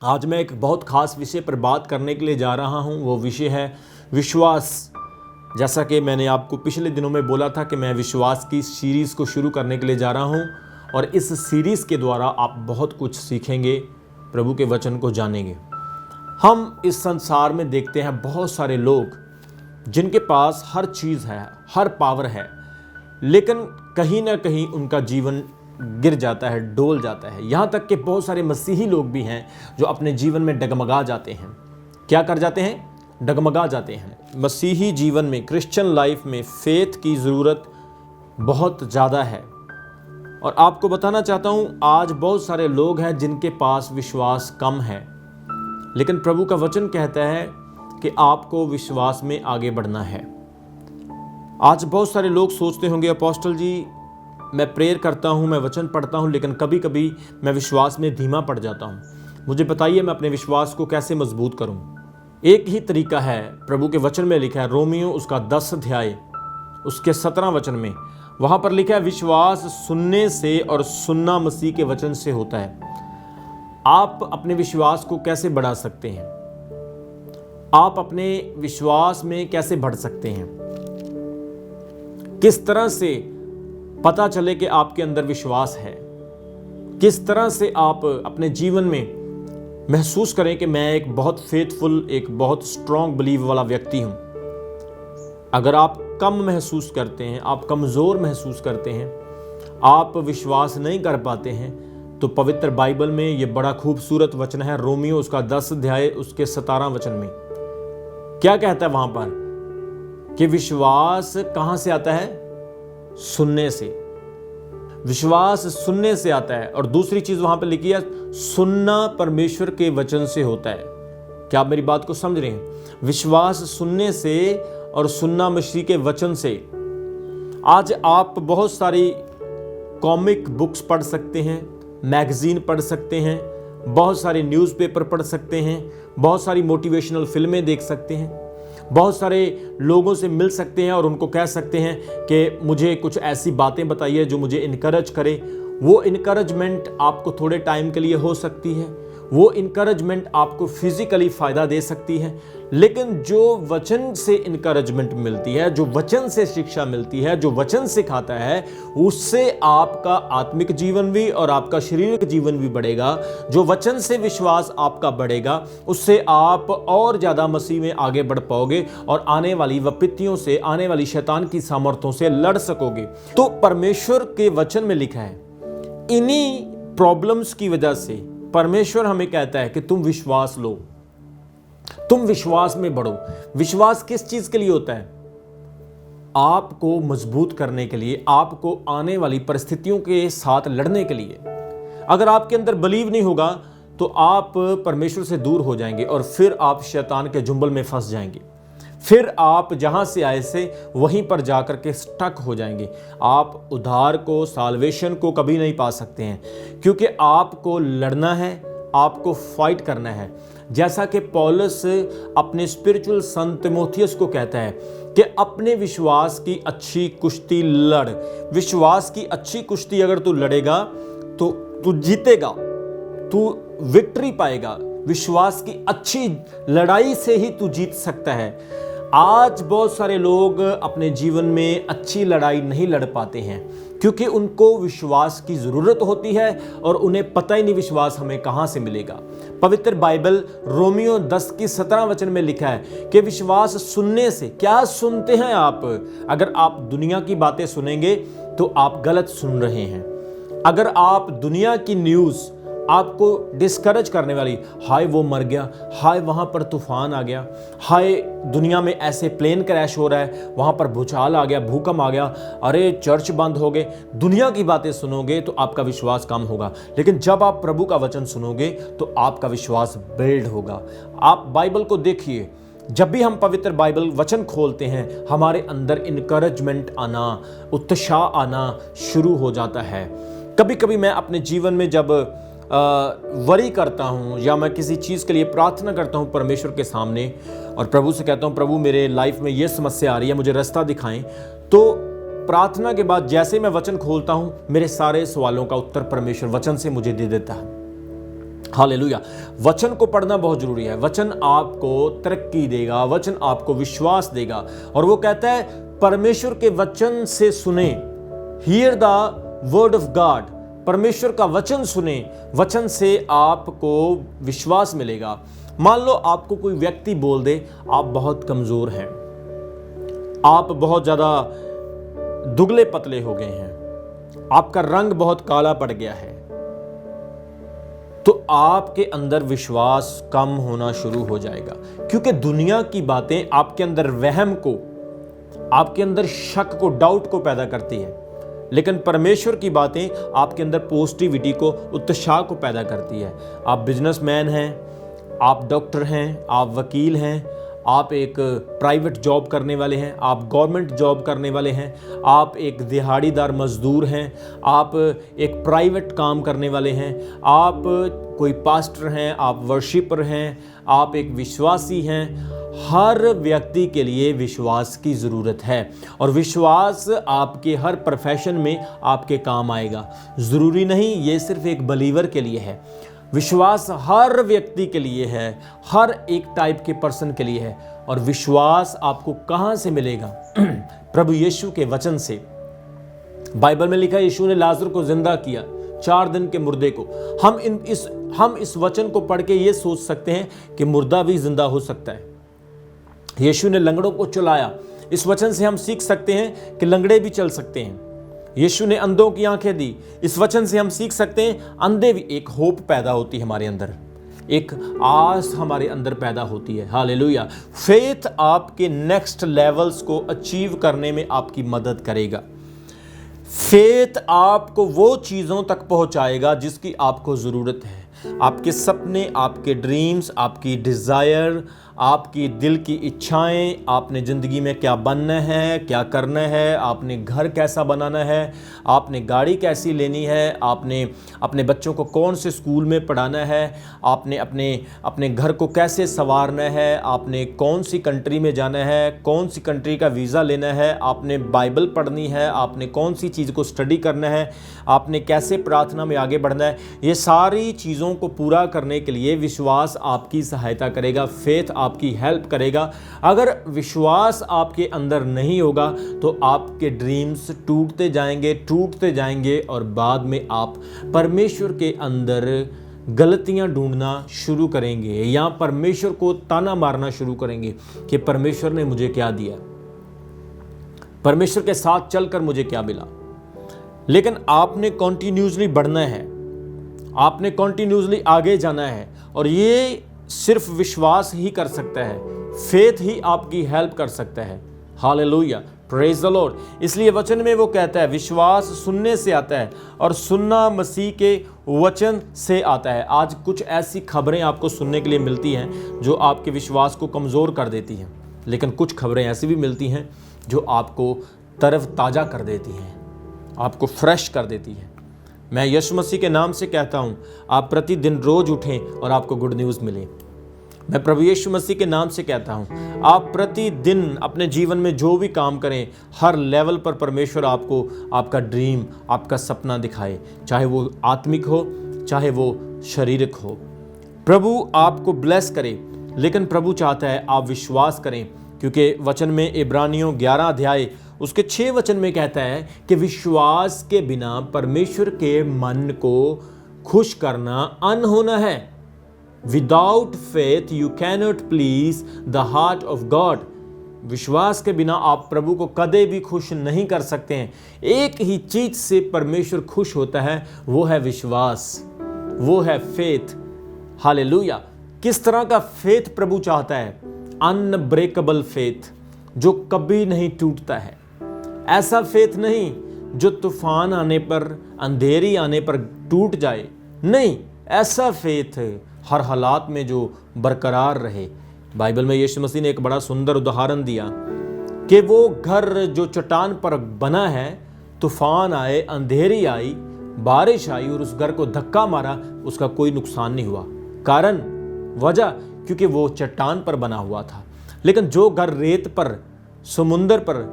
आज मैं एक बहुत खास विषय पर बात करने के लिए जा रहा हूं। वो विषय है विश्वास। जैसा कि मैंने आपको पिछले दिनों में बोला था कि मैं विश्वास की सीरीज़ को शुरू करने के लिए जा रहा हूं और इस सीरीज़ के द्वारा आप बहुत कुछ सीखेंगे, प्रभु के वचन को जानेंगे। हम इस संसार में देखते हैं बहुत सारे लोग जिनके पास हर चीज़ है, हर पावर है, लेकिन कहीं ना कहीं उनका जीवन गिर जाता है, डोल जाता है। यहाँ तक कि बहुत सारे मसीही लोग भी हैं जो अपने जीवन में डगमगा जाते हैं। क्या कर जाते हैं? डगमगा जाते हैं। मसीही जीवन में, क्रिश्चियन लाइफ में फेथ की ज़रूरत बहुत ज़्यादा है। और आपको बताना चाहता हूँ, आज बहुत सारे लोग हैं जिनके पास विश्वास कम है, लेकिन प्रभु का वचन कहता है कि आपको विश्वास में आगे बढ़ना है। आज बहुत सारे लोग सोचते होंगे, अपोस्टल जी मैं प्रेयर करता हूँ, मैं वचन पढ़ता हूँ, लेकिन कभी कभी मैं विश्वास में धीमा पड़ जाता हूँ। मुझे बताइए मैं अपने विश्वास को कैसे मजबूत करूँ? एक ही तरीका है, प्रभु के वचन में लिखा है, रोमियो उसका 10 अध्याय उसके 17 वचन में, वहाँ पर लिखा है विश्वास सुनने से और सुनना मसीह के वचन से होता है। आप अपने विश्वास को कैसे बढ़ा सकते हैं? आप अपने विश्वास में कैसे बढ़ सकते हैं? किस तरह से पता चले कि आपके अंदर विश्वास है? किस तरह से आप अपने जीवन में महसूस करें कि मैं एक बहुत फेथफुल, एक बहुत स्ट्रॉन्ग बिलीव वाला व्यक्ति हूं? अगर आप कम महसूस करते हैं, आप कमज़ोर महसूस करते हैं, आप विश्वास नहीं कर पाते हैं, तो पवित्र बाइबल में ये बड़ा खूबसूरत वचन है, रोमियो उसका 10 अध्याय उसके 17 वचन में क्या कहता है वहां पर कि विश्वास कहां से आता है? सुनने से। विश्वास सुनने से आता है। और दूसरी चीज वहां पर लिखी है, सुनना परमेश्वर के वचन से होता है। क्या आप मेरी बात को समझ रहे हैं? विश्वास सुनने से और सुनना मसीह के वचन से। आज आप बहुत सारी कॉमिक बुक्स पढ़ सकते हैं, मैगजीन पढ़ सकते हैं, बहुत सारे न्यूज़पेपर पढ़ सकते हैं, बहुत सारी मोटिवेशनल फिल्में देख सकते हैं, बहुत सारे लोगों से मिल सकते हैं और उनको कह सकते हैं कि मुझे कुछ ऐसी बातें बताइए जो मुझे इनकरेज करे। वो इनकरेजमेंट आपको थोड़े टाइम के लिए हो सकती है, वो इनकरेजमेंट आपको फिजिकली फ़ायदा दे सकती है, लेकिन जो वचन से इनकरेजमेंट मिलती है, जो वचन से शिक्षा मिलती है, जो वचन सिखाता है, उससे आपका आत्मिक जीवन भी और आपका शारीरिक जीवन भी बढ़ेगा। जो वचन से विश्वास आपका बढ़ेगा, उससे आप और ज़्यादा मसीह में आगे बढ़ पाओगे और आने वाली विपत्तियों से, आने वाली शैतान की सामर्थ्यों से लड़ सकोगे। तो परमेश्वर के वचन में लिखा है, इन्हीं प्रॉब्लम्स की वजह से परमेश्वर हमें कहता है कि तुम विश्वास लो, तुम विश्वास में बढ़ो। विश्वास किस चीज के लिए होता है? आपको मजबूत करने के लिए, आपको आने वाली परिस्थितियों के साथ लड़ने के लिए। अगर आपके अंदर बिलीव नहीं होगा तो आप परमेश्वर से दूर हो जाएंगे और फिर आप शैतान के जुंबल में फंस जाएंगे। फिर आप जहां से आए से वहीं पर जाकर के स्टक हो जाएंगे। आप उद्धार को, साल्वेशन को कभी नहीं पा सकते हैं, क्योंकि आपको लड़ना है, आपको फाइट करना है। जैसा कि पौलुस अपने स्पिरिचुअल सन तीमुथियुस को कहता है कि अपने विश्वास की अच्छी कुश्ती लड़। विश्वास की अच्छी कुश्ती अगर तू लड़ेगा तो तू जीतेगा, तू विक्ट्री पाएगा। विश्वास की अच्छी लड़ाई से ही तू जीत सकता है। आज बहुत सारे लोग अपने जीवन में अच्छी लड़ाई नहीं लड़ पाते हैं क्योंकि उनको विश्वास की ज़रूरत होती है और उन्हें पता ही नहीं विश्वास हमें कहाँ से मिलेगा। पवित्र बाइबल रोमियो 10 की 17 वचन में लिखा है कि विश्वास सुनने से। क्या सुनते हैं आप? अगर आप दुनिया की बातें सुनेंगे तो आप गलत सुन रहे हैं। अगर आप दुनिया की न्यूज़ आपको डिस्करेज करने वाली, हाय वो मर गया, हाय वहाँ पर तूफान आ गया, हाय दुनिया में ऐसे प्लेन क्रैश हो रहा है, वहाँ पर भूचाल आ गया, भूकंप आ गया, अरे चर्च बंद हो गए, दुनिया की बातें सुनोगे तो आपका विश्वास कम होगा। लेकिन जब आप प्रभु का वचन सुनोगे तो आपका विश्वास बिल्ड होगा। आप बाइबल को देखिए, जब भी हम पवित्र बाइबल वचन खोलते हैं, हमारे अंदर इनकरेजमेंट आना, उत्साह आना शुरू हो जाता है। कभी कभी मैं अपने जीवन में जब वरी करता हूँ या मैं किसी चीज़ के लिए प्रार्थना करता हूँ परमेश्वर के सामने और प्रभु से कहता हूँ, प्रभु मेरे लाइफ में ये समस्या आ रही है, मुझे रास्ता दिखाएं, तो प्रार्थना के बाद जैसे मैं वचन खोलता हूँ, मेरे सारे सवालों का उत्तर परमेश्वर वचन से मुझे दे देता है। हालेलुया। वचन को पढ़ना बहुत जरूरी है। वचन आपको तरक्की देगा, वचन आपको विश्वास देगा। और वो कहता है परमेश्वर के वचन से सुने, here the word of God, परमेश्वर का वचन सुने, वचन से आपको विश्वास मिलेगा। मान लो आपको कोई व्यक्ति बोल दे आप बहुत कमजोर हैं, आप बहुत ज्यादा दुबले पतले हो गए हैं, आपका रंग बहुत काला पड़ गया है, तो आपके अंदर विश्वास कम होना शुरू हो जाएगा। क्योंकि दुनिया की बातें आपके अंदर वहम को, आपके अंदर शक को, डाउट को पैदा करती है, लेकिन परमेश्वर की बातें आपके अंदर पॉजिटिविटी को, उत्साह को पैदा करती है। आप बिजनेसमैन हैं, आप डॉक्टर हैं, आप वकील हैं, आप एक प्राइवेट जॉब करने वाले हैं, आप गवर्नमेंट जॉब करने वाले हैं, आप एक दिहाड़ीदार मजदूर हैं, आप एक प्राइवेट काम करने वाले हैं, आप कोई पास्टर हैं, आप वर्शिपर हैं, आप एक विश्वासी हैं। हर व्यक्ति के लिए विश्वास की ज़रूरत है और विश्वास आपके हर प्रोफेशन में आपके काम आएगा। ज़रूरी नहीं ये सिर्फ एक बलीवर के लिए है, विश्वास हर व्यक्ति के लिए है, हर एक टाइप के पर्सन के लिए है। और विश्वास आपको कहाँ से मिलेगा? प्रभु यीशु के वचन से। बाइबल में लिखा है यीशु ने लाजर को जिंदा किया, 4 दिन के मुर्दे को। हम इस वचन को पढ़ के ये सोच सकते हैं कि मुर्दा भी जिंदा हो सकता है। यीशु ने लंगड़ों को चलाया, इस वचन से हम सीख सकते हैं कि लंगड़े भी चल सकते हैं। यीशु ने अंधों की आंखें दी, इस वचन से हम सीख सकते हैं अंधे भी, एक होप पैदा होती है हमारे अंदर, एक आस हमारे अंदर पैदा होती है। हालेलुया। फेथ आपके नेक्स्ट लेवल्स को अचीव करने में आपकी मदद करेगा। फेथ आपको वो चीज़ों तक पहुंचाएगा जिसकी आपको ज़रूरत है। आपके सपने, आपके ड्रीम्स, आपकी डिज़ायर, आपकी दिल की इच्छाएं, आपने ज़िंदगी में क्या बनना है, क्या करना है, आपने घर कैसा बनाना है, आपने गाड़ी कैसी लेनी है, आपने अपने बच्चों को कौन से स्कूल में पढ़ाना है, आपने अपने घर को कैसे संवारना है, आपने कौन सी कंट्री में जाना है, कौन सी कंट्री का वीज़ा लेना है, आपने बाइबल पढ़नी है, आपने कौन सी चीज़ को स्टडी करना है, आपने कैसे प्रार्थना में आगे बढ़ना है। ये सारी चीज़ों को पूरा करने के लिए विश्वास आपकी सहायता करेगा, फेथ आपकी हेल्प करेगा। अगर विश्वास आपके अंदर नहीं होगा तो आपके ड्रीम्स टूटते जाएंगे और बाद में आप परमेश्वर के अंदर गलतियां ढूंढना शुरू करेंगे या परमेश्वर को ताना मारना शुरू करेंगे कि परमेश्वर ने मुझे क्या दिया, परमेश्वर के साथ चलकर मुझे क्या मिला। लेकिन आपने कॉन्टिन्यूसली बढ़ना है, आपने कॉन्टिन्यूसली आगे जाना है और ये सिर्फ विश्वास ही कर सकता है, फेथ ही आपकी हेल्प कर सकता है। Hallelujah, praise the Lord. इसलिए वचन में वो कहता है विश्वास सुनने से आता है और सुनना मसीह के वचन से आता है। आज कुछ ऐसी खबरें आपको सुनने के लिए मिलती हैं जो आपके विश्वास को कमज़ोर कर देती हैं, लेकिन कुछ खबरें ऐसी भी मिलती हैं जो आपको तरोताज़ा कर देती हैं, आपको फ्रेश कर देती हैं। मैं यीशु मसीह के नाम से कहता हूँ आप प्रतिदिन रोज़ उठें और आपको गुड न्यूज़ मिले। मैं प्रभु यीशु मसीह के नाम से कहता हूँ आप प्रतिदिन अपने जीवन में जो भी काम करें, हर लेवल पर परमेश्वर आपको आपका ड्रीम, आपका सपना दिखाए, चाहे वो आत्मिक हो चाहे वो शारीरिक हो। प्रभु आपको ब्लेस करे, लेकिन प्रभु चाहता है आप विश्वास करें, क्योंकि वचन में इब्रानियों 11 अध्याय उसके 6 वचन में कहता है कि विश्वास के बिना परमेश्वर के मन को खुश करना अनहोना है। Without faith you cannot please the heart of God. विश्वास के बिना आप प्रभु को कदे भी खुश नहीं कर सकते हैं। एक ही चीज से परमेश्वर खुश होता है, वो है विश्वास, वो है फेथ। हालेलुया। किस तरह का फेथ प्रभु चाहता है? अनब्रेकेबल फेथ, जो कभी नहीं टूटता है। ऐसा फेथ नहीं जो तूफान आने पर, अंधेरी आने पर टूट जाए, नहीं, ऐसा फेथ हर हालात में जो बरकरार रहे। बाइबल में यीशु मसीह ने एक बड़ा सुंदर उदाहरण दिया कि वो घर जो चट्टान पर बना है, तूफान आए, अंधेरी आई, बारिश आई और उस घर को धक्का मारा, उसका कोई नुकसान नहीं हुआ। कारण, वजह, क्योंकि वो चट्टान पर बना हुआ था। लेकिन जो घर रेत पर, समुंदर पर,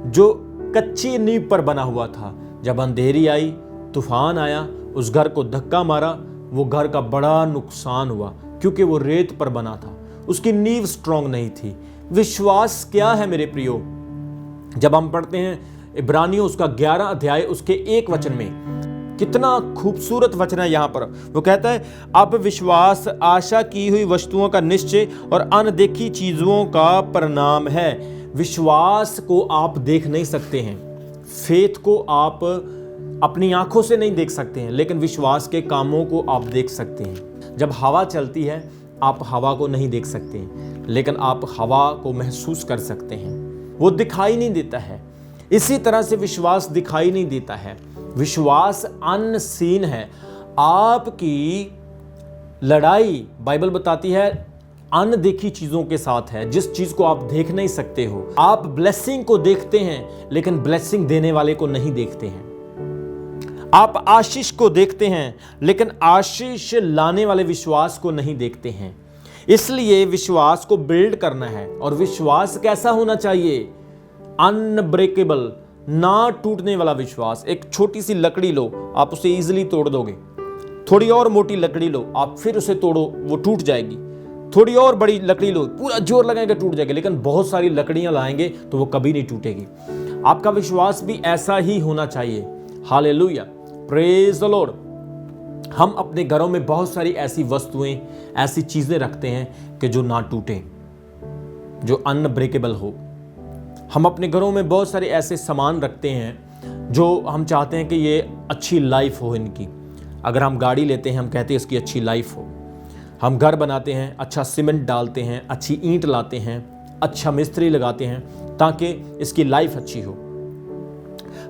जो कच्ची नींव पर बना हुआ था, जब अंधेरी आई, तूफान आया, उस घर को धक्का मारा, वो घर का बड़ा नुकसान हुआ, क्योंकि वो रेत पर बना था, उसकी नींव स्ट्रांग नहीं थी। विश्वास क्या है मेरे प्रियो? जब हम पढ़ते हैं इब्रानियों उसका 11 अध्याय उसके 1 वचन में, कितना खूबसूरत वचन है यहाँ पर। वो कहता है, अब विश्वास आशा की हुई वस्तुओं का निश्चय और अनदेखी चीजों का परिणाम है। विश्वास को आप देख नहीं सकते हैं, फेथ को आप अपनी आंखों से नहीं देख सकते हैं, लेकिन विश्वास के कामों को आप देख सकते हैं। जब हवा चलती है, आप हवा को नहीं देख सकते हैं, लेकिन आप हवा को महसूस कर सकते हैं। वो दिखाई नहीं देता है। इसी तरह से विश्वास दिखाई नहीं देता है। विश्वास अनसीन है। आपकी लड़ाई, बाइबल बताती है, अनदेखी चीजों के साथ है, जिस चीज को आप देख नहीं सकते हो। आप ब्लेसिंग को देखते हैं, लेकिन ब्लेसिंग देने वाले को नहीं देखते हैं। आप आशीष को देखते हैं, लेकिन आशीष लाने वाले विश्वास को नहीं देखते हैं। इसलिए विश्वास को बिल्ड करना है। और विश्वास कैसा होना चाहिए? अनब्रेकेबल, ना टूटने वाला विश्वास। एक छोटी सी लकड़ी लो, आप उसे इजीली तोड़ दोगे। थोड़ी और मोटी लकड़ी लो, आप फिर उसे तोड़ो, वो टूट जाएगी। थोड़ी और बड़ी लकड़ी लो, पूरा जोर लगाएंगे, टूट जाएगी। लेकिन बहुत सारी लकड़ियां लाएंगे तो वो कभी नहीं टूटेगी। आपका विश्वास भी ऐसा ही होना चाहिए। Hallelujah, praise the Lord. हम अपने घरों में बहुत सारी ऐसी वस्तुएं, ऐसी चीजें रखते हैं कि जो ना टूटे, जो अनब्रेकेबल हो। हम अपने घरों में बहुत सारे ऐसे सामान रखते हैं जो हम चाहते हैं कि ये अच्छी लाइफ हो इनकी। अगर हम गाड़ी लेते हैं, हम कहते हैं इसकी अच्छी लाइफ हो। हम घर बनाते हैं, अच्छा सीमेंट डालते हैं, अच्छी ईंट लाते हैं, अच्छा मिस्त्री लगाते हैं ताकि इसकी लाइफ अच्छी हो।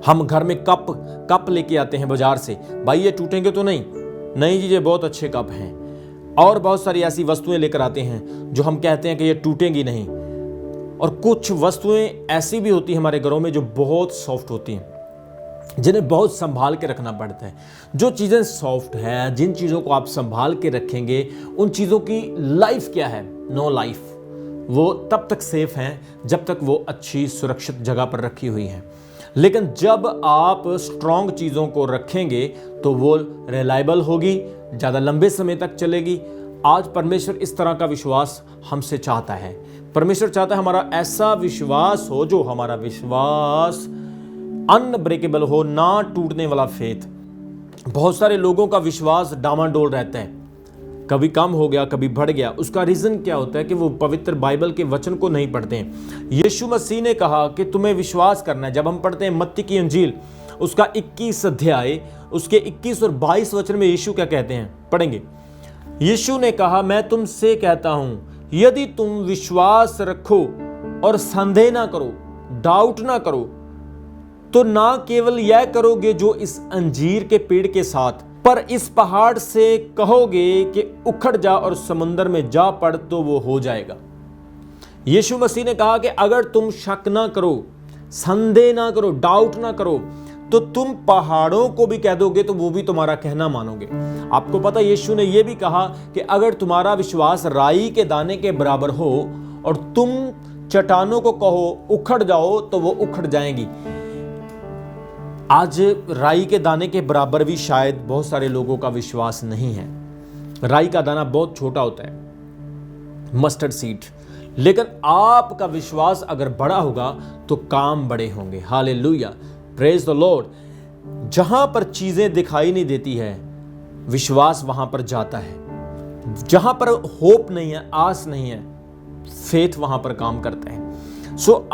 हम घर में कप लेके आते हैं बाजार से, भाई ये टूटेंगे तो नहीं जी, ये बहुत अच्छे कप हैं। और बहुत सारी ऐसी वस्तुएं लेकर आते हैं जो हम कहते हैं कि ये टूटेंगी नहीं। और कुछ वस्तुएं ऐसी भी होती हैं हमारे घरों में जो बहुत सॉफ्ट होती हैं, जिन्हें बहुत संभाल के रखना पड़ता है। जो चीज़ें सॉफ्ट है, जिन चीज़ों को आप संभाल के रखेंगे, उन चीज़ों की लाइफ क्या है? No life. वो तब तक सेफ हैं जब तक वो अच्छी सुरक्षित जगह पर रखी हुई हैं। लेकिन जब आप स्ट्रॉन्ग चीज़ों को रखेंगे तो वो रिलायबल होगी, ज़्यादा लंबे समय तक चलेगी। आज परमेश्वर इस तरह का विश्वास हमसे चाहता है। परमेश्वर चाहता है हमारा ऐसा विश्वास हो, जो हमारा विश्वास अनब्रेकेबल हो, ना टूटने वाला फेथ। बहुत सारे लोगों का विश्वास डामाडोल रहता है, कभी कम हो गया, कभी बढ़ गया। उसका रीजन क्या होता है कि वो पवित्र बाइबल के वचन को नहीं पढ़ते हैं। यीशु मसीह ने कहा कि तुम्हें विश्वास करना है। जब हम पढ़ते हैं मत्ती की इंजील उसका 21 अध्याय उसके 21 और 22 वचन में यीशु क्या कहते हैं, पढ़ेंगे। यीशु ने कहा, मैं तुमसे कहता हूं, यदि तुम विश्वास रखो और संदेह ना करो, डाउट ना करो, तो ना केवल यह करोगे जो इस अंजीर के पेड़ के साथ, पर इस पहाड़ से कहोगे कि उखड़ जा और समुद्र में जा पड़, तो वो हो जाएगा। यीशु मसीह ने कहा कि अगर तुम शक ना करो, संदेह ना करो, डाउट ना करो, तो तुम पहाड़ों को भी कह दोगे तो वो भी तुम्हारा कहना मानोगे। आपको पता, यीशु ने यह भी कहा कि अगर तुम्हारा विश्वास राई के दाने के बराबर हो और तुम चट्टानों को कहो उखड़ जाओ, तो वो उखड़ जाएंगी। आज राई के दाने के बराबर भी शायद बहुत सारे लोगों का विश्वास नहीं है। राई का दाना बहुत छोटा होता है, मस्टर्ड सीड। लेकिन आपका विश्वास अगर बड़ा होगा तो काम बड़े होंगे। Hallelujah, praise the Lord. जहां पर चीजें दिखाई नहीं देती है, विश्वास वहां पर जाता है। जहां पर होप नहीं है, आस नहीं है, फेथ वहां पर काम करता है।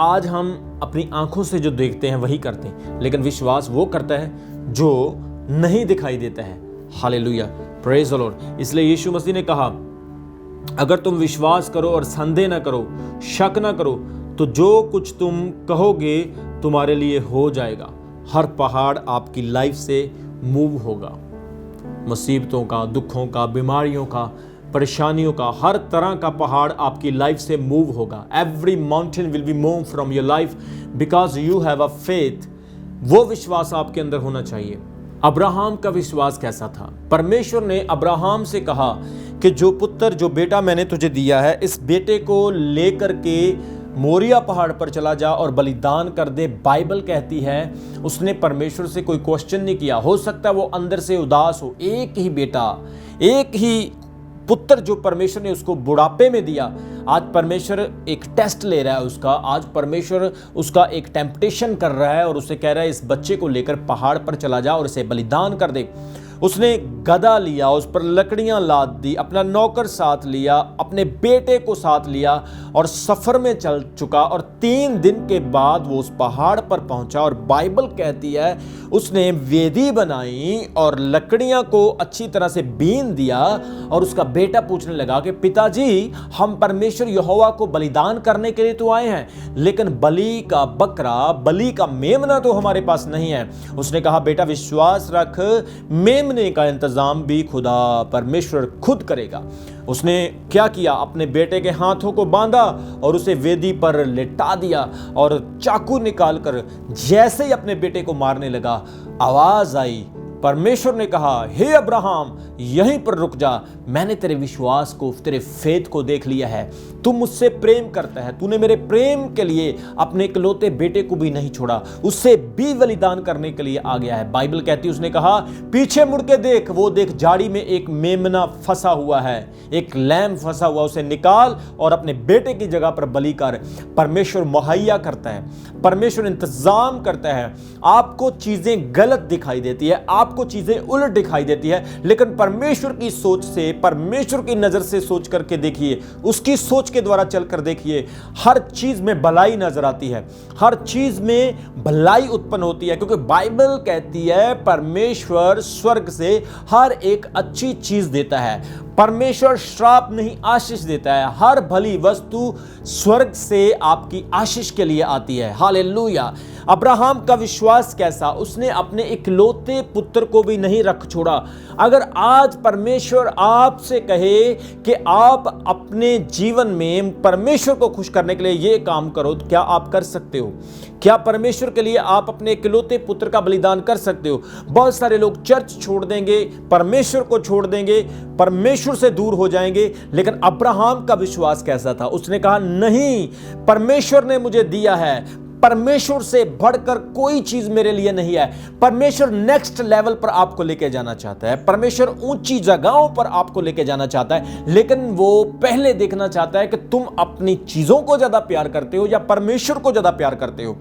आज हम अपनी आंखों से जो देखते हैं वही करते हैं, लेकिन विश्वास वो करता है जो नहीं दिखाई देता है। Hallelujah, praise the Lord. इसलिए यीशु मसीह ने कहा, अगर तुम विश्वास करो और संदेह ना करो, शक ना करो, तो जो कुछ तुम कहोगे तुम्हारे लिए हो जाएगा। हर पहाड़ आपकी लाइफ से मूव होगा। मुसीबतों का, दुखों का, बीमारियों का, परेशानियों का, हर तरह का पहाड़ आपकी लाइफ से मूव होगा। Every mountain will be move from your life because you have a faith. वो विश्वास आपके अंदर होना चाहिए। अब्राहम का विश्वास कैसा था? परमेश्वर ने अब्राहम से कहा कि जो पुत्र, जो बेटा मैंने तुझे दिया है, इस बेटे को लेकर के मोरिया पहाड़ पर चला जा और बलिदान कर दे। बाइबल कहती है उसने परमेश्वर से कोई क्वेश्चन नहीं किया। हो सकता है वो अंदर से उदास हो, एक ही बेटा, एक ही पुत्र जो परमेश्वर ने उसको बुढ़ापे में दिया, आज परमेश्वर एक टेस्ट ले रहा है उसका। आज परमेश्वर उसका एक टेम्पटेशन कर रहा है और उसे कह रहा है इस बच्चे को लेकर पहाड़ पर चला जा और इसे बलिदान कर दे। उसने गधा लिया, उस पर लकड़ियां लाद दी, अपना नौकर साथ लिया, अपने बेटे को साथ लिया और सफर में चल चुका। और 3 दिन के बाद वो उस पहाड़ पर पहुंचा और बाइबल कहती है उसने वेदी बनाई और लकड़ियां को अच्छी तरह से बीन दिया। और उसका बेटा पूछने लगा कि पिताजी, हम परमेश्वर यहोवा को बलिदान करने के लिए तो आए हैं, लेकिन बलि का बकरा, बलि का मेमना तो हमारे पास नहीं है। उसने कहा बेटा विश्वास रख, मेमने का इंतजाम भी खुदा परमेश्वर खुद करेगा। उसने क्या किया, अपने बेटे के हाथों को बांधा और उसे वेदी पर लेटा दिया और चाकू निकालकर जैसे ही अपने बेटे को मारने लगा, आवाज आई, परमेश्वर ने कहा हे अब्राहम यहीं पर रुक जा, मैंने तेरे विश्वास को, तेरे फेथ को देख लिया है। तू मुझसे प्रेम करता है, तूने मेरे प्रेम के लिए अपने इकलौते बेटे को भी नहीं छोड़ा, उससे भी बलिदान करने के लिए आ गया है। बाइबल कहती है उसने कहा पीछे मुड़ के देख, वो देख जाड़ी में एक मेमना फंसा हुआ है, एक लैम फंसा हुआ, उसे निकाल और अपने बेटे की जगह पर बलि कर। परमेश्वर मुहैया करता है, परमेश्वर इंतजाम करता है। आपको चीजें गलत दिखाई देती है, आपको चीजें उलट दिखाई देती है, लेकिन परमेश्वर की सोच से, परमेश्वर की नजर से सोच करके देखिए, उसकी सोच के द्वारा चलकर देखिए, हर चीज में भलाई नजर आती है, हर चीज में भलाई उत्पन्न होती है। क्योंकि बाइबल कहती है परमेश्वर स्वर्ग से हर एक अच्छी चीज देता है। परमेश्वर श्राप नहीं, आशीष देता है। हर भली वस्तु स्वर्ग से आपकी आशीष के लिए आती है। हालेलुया। अब्राहम का विश्वास कैसा, उसने अपने इकलौते पुत्र को भी नहीं रख छोड़ा। अगर आज परमेश्वर आपसे कहे कि आप अपने जीवन में परमेश्वर को खुश करने के लिए ये काम करो, तो क्या आप कर सकते हो? क्या परमेश्वर के लिए आप अपने इकलौते पुत्र का बलिदान कर सकते हो? बहुत सारे लोग चर्च छोड़ देंगे, परमेश्वर को छोड़ देंगे, परमेश्वर से दूर हो जाएंगे। लेकिन अब्राहम का विश्वास कैसा था? उसने कहा नहीं, परमेश्वर ने मुझे दिया है, परमेश्वर से बढ़कर कोई चीज मेरे लिए नहीं है। परमेश्वर नेक्स्ट लेवल पर आपको लेके जाना चाहता है, परमेश्वर ऊंची जगहों पर आपको लेके जाना चाहता है, लेकिन वो पहले देखना चाहता है कि तुम अपनी चीजों को ज्यादा प्यार करते हो या परमेश्वर को ज्यादा प्यार करते हो।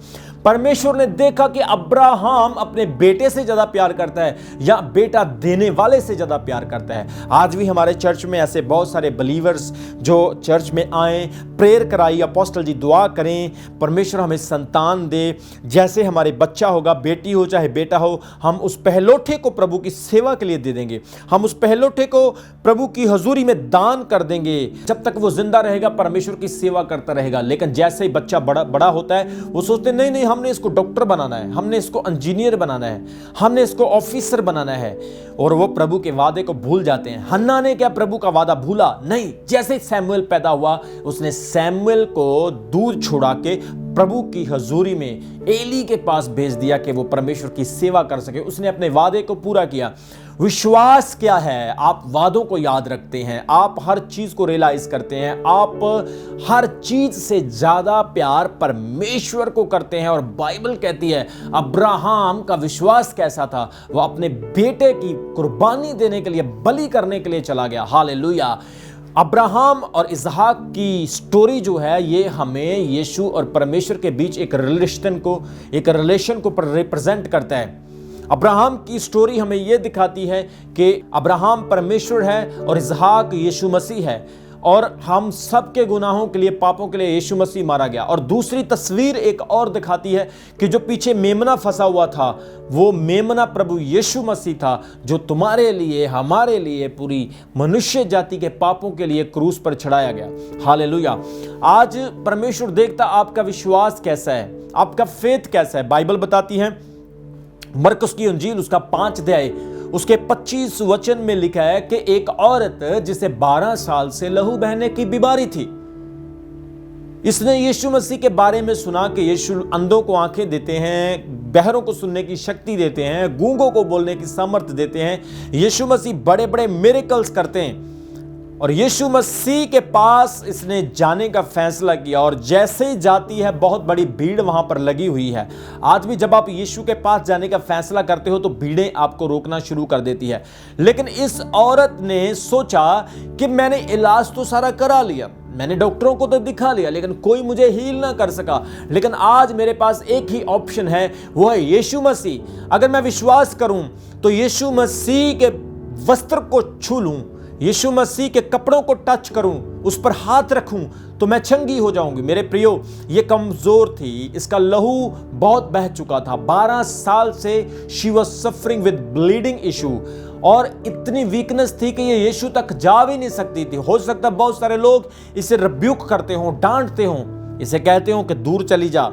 परमेश्वर ने देखा कि अब्राहम अपने बेटे से ज्यादा प्यार करता है या बेटा देने वाले से ज्यादा प्यार करता है। आज भी हमारे चर्च में ऐसे बहुत सारे बिलीवर्स जो चर्च में आए, प्रेयर कराई, अपोस्टल जी दुआ करें, परमेश्वर हमें संतान दे। जैसे हमारे बच्चा होगा, बेटी हो चाहे बेटा हो, हम उस पहलौठे को प्रभु की सेवा के लिए दे देंगे, हम उस पहलौठे को प्रभु की हजूरी में दान कर देंगे। जब तक वो जिंदा रहेगा परमेश्वर की सेवा करता रहेगा। लेकिन जैसे ही बच्चा बड़ा होता है, वो सोचते नहीं नहीं, हमने इसको डॉक्टर बनाना है, हमने इसको इंजीनियर बनाना है, हमने इसको ऑफिसर बनाना है, और वो प्रभु के वादे को भूल जाते हैं। हन्ना ने क्या प्रभु का वादा भूला? नहीं। जैसे सैमुएल पैदा हुआ, उसने सैमुएल को दूर छुड़ा के प्रभु की हजूरी में एली के पास भेज दिया कि वो परमेश्वर की सेवा कर सके। उसने अपने वादे को पूरा किया। विश्वास क्या है? आप वादों को याद रखते हैं, आप हर चीज को रियलाइज करते हैं, आप हर चीज से ज्यादा प्यार परमेश्वर को करते हैं। और बाइबल कहती है अब्राहम का विश्वास कैसा था? वो अपने बेटे की कुर्बानी देने के लिए, बलि करने के लिए चला गया। हालेलुया। अब्राहम और इसहाक की स्टोरी जो है, ये हमें यीशु और परमेश्वर के बीच एक रिलेशन को रिप्रेजेंट करता है। अब्राहम की स्टोरी हमें यह दिखाती है कि अब्राहम परमेश्वर है और इसहाक यीशु मसीह है, और हम सबके गुनाहों के लिए, पापों के लिए यीशु मसीह मारा गया। और दूसरी तस्वीर एक और दिखाती है कि जो पीछे मेमना फंसा हुआ था, वो मेमना प्रभु यीशु मसीह था, जो तुम्हारे लिए, हमारे लिए, पूरी मनुष्य जाति के पापों के लिए क्रूस पर चढ़ाया गया। हालेलुया। आज परमेश्वर देखता आपका विश्वास कैसा है, आपका फेथ कैसा है। बाइबल बताती है, मरकुस की इंजील उसका 5 अध्याय उसके 25 वचन में लिखा है कि एक औरत जिसे 12 साल से लहू बहने की बीमारी थी, इसने यीशु मसीह के बारे में सुना कि यीशु अंधों को आंखें देते हैं, बहरों को सुनने की शक्ति देते हैं, गूंगों को बोलने की सामर्थ्य देते हैं। यीशु मसीह बड़े बड़े मिरेकल्स करते हैं। और यीशु मसीह के पास इसने जाने का फैसला किया, और जैसे ही जाती है बहुत बड़ी भीड़ वहां पर लगी हुई है। आज भी जब आप यीशु के पास जाने का फैसला करते हो तो भीड़ें आपको रोकना शुरू कर देती है। लेकिन इस औरत ने सोचा कि मैंने इलाज तो सारा करा लिया, मैंने डॉक्टरों को तो दिखा लिया, लेकिन कोई मुझे हील ना कर सका। लेकिन आज मेरे पास एक ही ऑप्शन है, वो है यीशु मसीह। अगर मैं विश्वास करूं तो यीशु मसीह के वस्त्र को छू लूं, यीशु मसीह के कपड़ों को टच करूं, उस पर हाथ रखूं, तो मैं चंगी हो जाऊंगी। मेरे प्रियो, ये कमजोर थी, इसका लहू बहुत बह चुका था। 12 साल से she was suffering with bleeding issue, और इतनी वीकनेस थी कि ये यीशु तक जा भी नहीं सकती थी। हो सकता है बहुत सारे लोग इसे रिब्यूक करते हो, डांटते हो, इसे कहते हो कि दूर चली जा,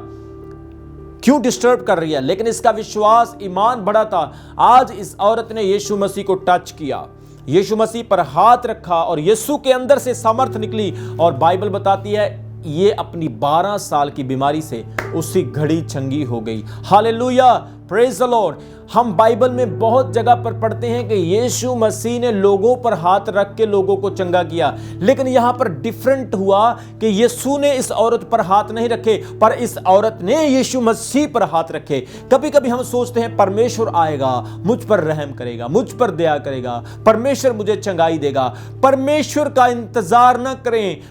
क्यों डिस्टर्ब कर रही है, लेकिन इसका विश्वास, ईमान बड़ा था। आज इस औरत ने यीशु मसीह को टच किया, यीशु मसीह पर हाथ रखा, और यीशु के अंदर से सामर्थ निकली, और बाइबल बताती है ये अपनी 12 साल की बीमारी से उसी घड़ी चंगी हो गई। Hallelujah, praise the Lord. हम बाइबल में बहुत जगह पर पढ़ते हैं कि यीशु मसीह ने लोगों पर हाथ रख के लोगों को चंगा किया, लेकिन यहां पर डिफरेंट हुआ कि यीशु ने इस औरत पर हाथ नहीं रखे, पर इस औरत ने यीशु मसीह पर हाथ रखे। कभी कभी हम सोचते हैं परमेश्वर आएगा, मुझ पर रहम करेगा, मुझ पर दया करेगा, परमेश्वर मुझे चंगाई देगा। परमेश्वर का इंतजार न करें,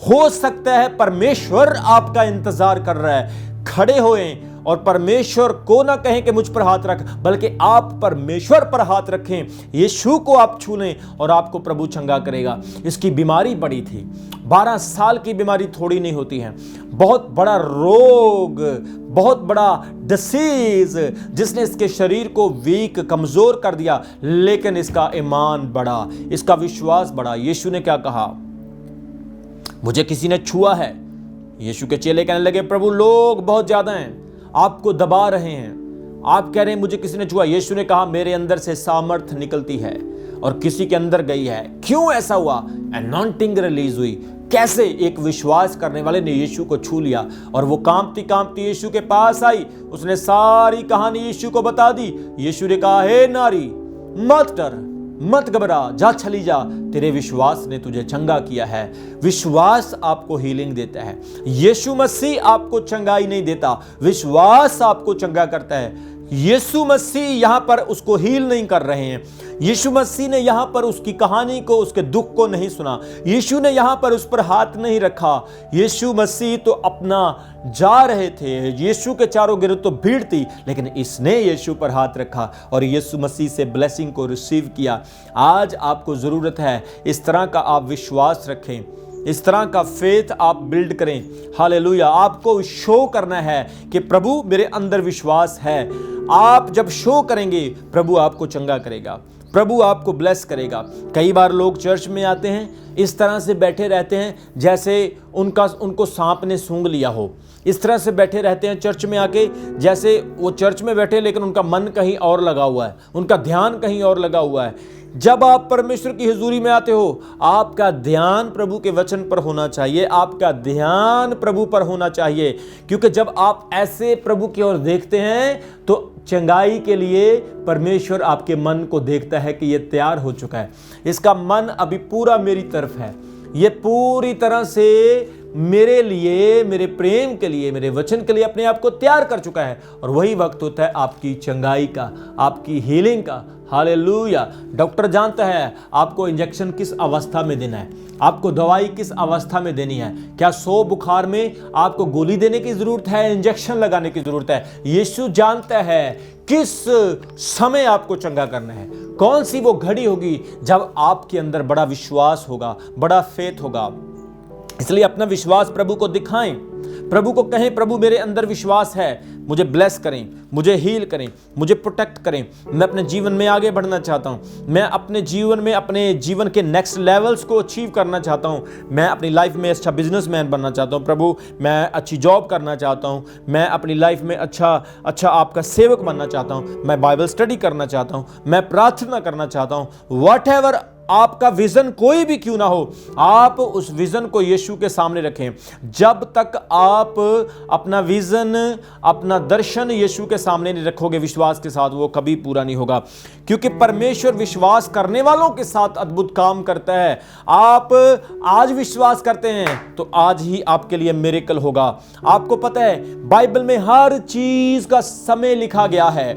हो सकता है परमेश्वर आपका इंतजार कर रहा है। खड़े होएं और परमेश्वर को ना कहें कि मुझ पर हाथ रख, बल्कि आप परमेश्वर पर हाथ रखें, यीशु को आप छू लें और आपको प्रभु चंगा करेगा। इसकी बीमारी बड़ी थी, 12 साल की बीमारी थोड़ी नहीं होती है, बहुत बड़ा रोग, बहुत बड़ा डिसीज, जिसने इसके शरीर को वीक, कमजोर कर दिया। लेकिन इसका ईमान बढ़ा, इसका विश्वास बढ़ा। यीशु ने क्या कहा? मुझे किसी ने छुआ है। यीशु के चेले कहने लगे, प्रभु लोग बहुत ज्यादा हैं, आपको दबा रहे हैं, आप कह रहे हैं मुझे किसी ने छुआ। यीशु ने कहा, मेरे अंदर से सामर्थ निकलती है और किसी के अंदर गई है। क्यों ऐसा हुआ? अनॉइंटिंग रिलीज हुई। कैसे? एक विश्वास करने वाले ने यीशु को छू लिया, और वो कांपती कांपती यीशु के पास आई, उसने सारी कहानी यीशु को बता दी। यीशु ने कहा, हे नारी, मत डर, मत घबरा, जा चली जा, तेरे विश्वास ने तुझे चंगा किया है। विश्वास आपको हीलिंग देता है। यीशु मसीह आपको चंगाई नहीं देता, विश्वास आपको चंगा करता है। यीशु मसीह यहां पर उसको हील नहीं कर रहे हैं। यीशु मसीह ने यहां पर उसकी कहानी को, उसके दुख को नहीं सुना। यीशु ने यहां पर उस पर हाथ नहीं रखा। यीशु मसीह तो अपना जा रहे थे, यीशु के चारों गिरद तो भीड़ थी, लेकिन इसने यीशु पर हाथ रखा और यीशु मसीह से ब्लेसिंग को रिसीव किया। आज आपको जरूरत है इस तरह का आप विश्वास रखें, इस तरह का फेथ आप बिल्ड करें। हालेलुया। आपको शो करना है कि प्रभु मेरे अंदर विश्वास है। आप जब शो करेंगे, प्रभु आपको चंगा करेगा, प्रभु आपको ब्लेस करेगा। कई बार लोग चर्च में आते हैं, इस तरह से बैठे रहते हैं जैसे उनको सांप ने सूंघ लिया हो। इस तरह से बैठे रहते हैं चर्च में आके, जैसे वो चर्च में बैठे लेकिन उनका मन कहीं और लगा हुआ है, उनका ध्यान कहीं और लगा हुआ है। जब आप परमेश्वर की हुजूरी में आते हो, आपका ध्यान प्रभु के वचन पर होना चाहिए, आपका ध्यान प्रभु पर होना चाहिए, क्योंकि जब आप ऐसे प्रभु की ओर देखते हैं तो चंगाई के लिए परमेश्वर आपके मन को देखता है कि ये तैयार हो चुका है, इसका मन अभी पूरा मेरी तरफ है, ये पूरी तरह से मेरे लिए, मेरे प्रेम के लिए, मेरे वचन के लिए अपने आप को तैयार कर चुका है। और वही वक्त होता है आपकी चंगाई का, आपकी हीलिंग का। हालेलुया। डॉक्टर जानता है आपको इंजेक्शन किस अवस्था में देना है, आपको दवाई किस अवस्था में देनी है। क्या 100 बुखार में आपको गोली देने की जरूरत है, इंजेक्शन लगाने की जरूरत है? यीशु जानता है किस समय आपको चंगा करना है, कौन सी वो घड़ी होगी जब आपके अंदर बड़ा विश्वास होगा, बड़ा फेथ होगा। इसलिए अपना विश्वास प्रभु को दिखाएं, प्रभु को कहें, प्रभु मेरे अंदर विश्वास है, मुझे ब्लेस करें, मुझे हील करें, मुझे प्रोटेक्ट करें। मैं अपने जीवन में आगे बढ़ना चाहता हूं, मैं अपने जीवन में अपने जीवन के नेक्स्ट लेवल्स को अचीव करना चाहता हूं, मैं अपनी लाइफ में अच्छा बिजनेसमैन बनना चाहता हूं। प्रभु मैं अच्छी जॉब करना चाहता हूं, मैं अपनी लाइफ में अच्छा आपका सेवक बनना चाहता हूं, मैं बाइबल स्टडी करना चाहता हूं, मैं प्रार्थना करना चाहता हूं। व्हाटएवर आपका विजन कोई भी क्यों ना हो, आप उस विजन को यीशु के सामने रखें। जब तक आप अपना विजन, अपना दर्शन यीशु के सामने नहीं रखोगे विश्वास के साथ, वो कभी पूरा नहीं होगा। क्योंकि परमेश्वर विश्वास करने वालों के साथ अद्भुत काम करता है। आप आज विश्वास करते हैं तो आज ही आपके लिए मिरेकल होगा। आपको पता है बाइबल में हर चीज का समय लिखा गया है,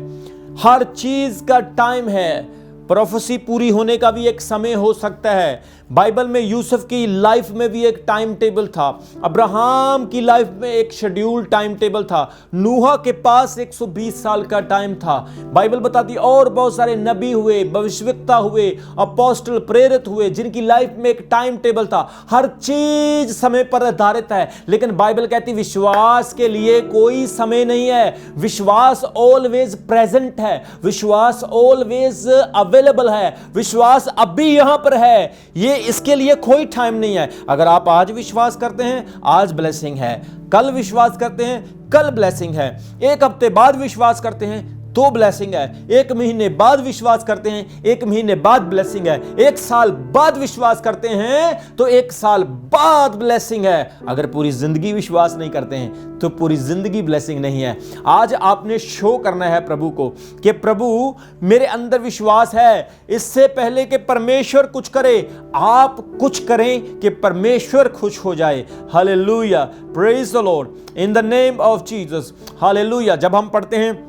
हर चीज का टाइम है। प्रोफेसी पूरी होने का भी एक समय हो सकता है। बाइबल में यूसुफ की लाइफ में भी एक टाइम टेबल था, अब्राहम की लाइफ में एक शेड्यूल टाइम टेबल था, नूह के पास 120 साल का टाइम था। बाइबल बताती और बहुत सारे नबी हुए, भविष्यवक्ता हुए, अपोस्टल, प्रेरित हुए, जिनकी लाइफ में एक टाइम टेबल था। हर चीज समय पर आधारित है, लेकिन बाइबल कहती विश्वास के लिए कोई समय नहीं है। विश्वास ऑलवेज प्रेजेंट है, विश्वास ऑलवेज अवेलेबल है, विश्वास अभी यहां पर है। ये इसके लिए कोई टाइम नहीं है। अगर आप आज विश्वास करते हैं, आज ब्लेसिंग है। कल विश्वास करते हैं, कल ब्लेसिंग है। एक हफ्ते बाद विश्वास करते हैं तो ब्लेसिंग है। एक महीने बाद विश्वास करते हैं, एक महीने बाद ब्लेसिंग है। एक साल बाद विश्वास करते हैं तो एक साल बाद ब्लेसिंग है। अगर पूरी जिंदगी विश्वास नहीं करते हैं तो पूरी जिंदगी ब्लेसिंग नहीं है। आज आपने शो करना है प्रभु को कि प्रभु मेरे अंदर विश्वास है। इससे पहले कि परमेश्वर कुछ करे, आप कुछ करें कि परमेश्वर खुश हो जाए। Hallelujah, praise the Lord in the name of Jesus. Hallelujah. जब हम पढ़ते हैं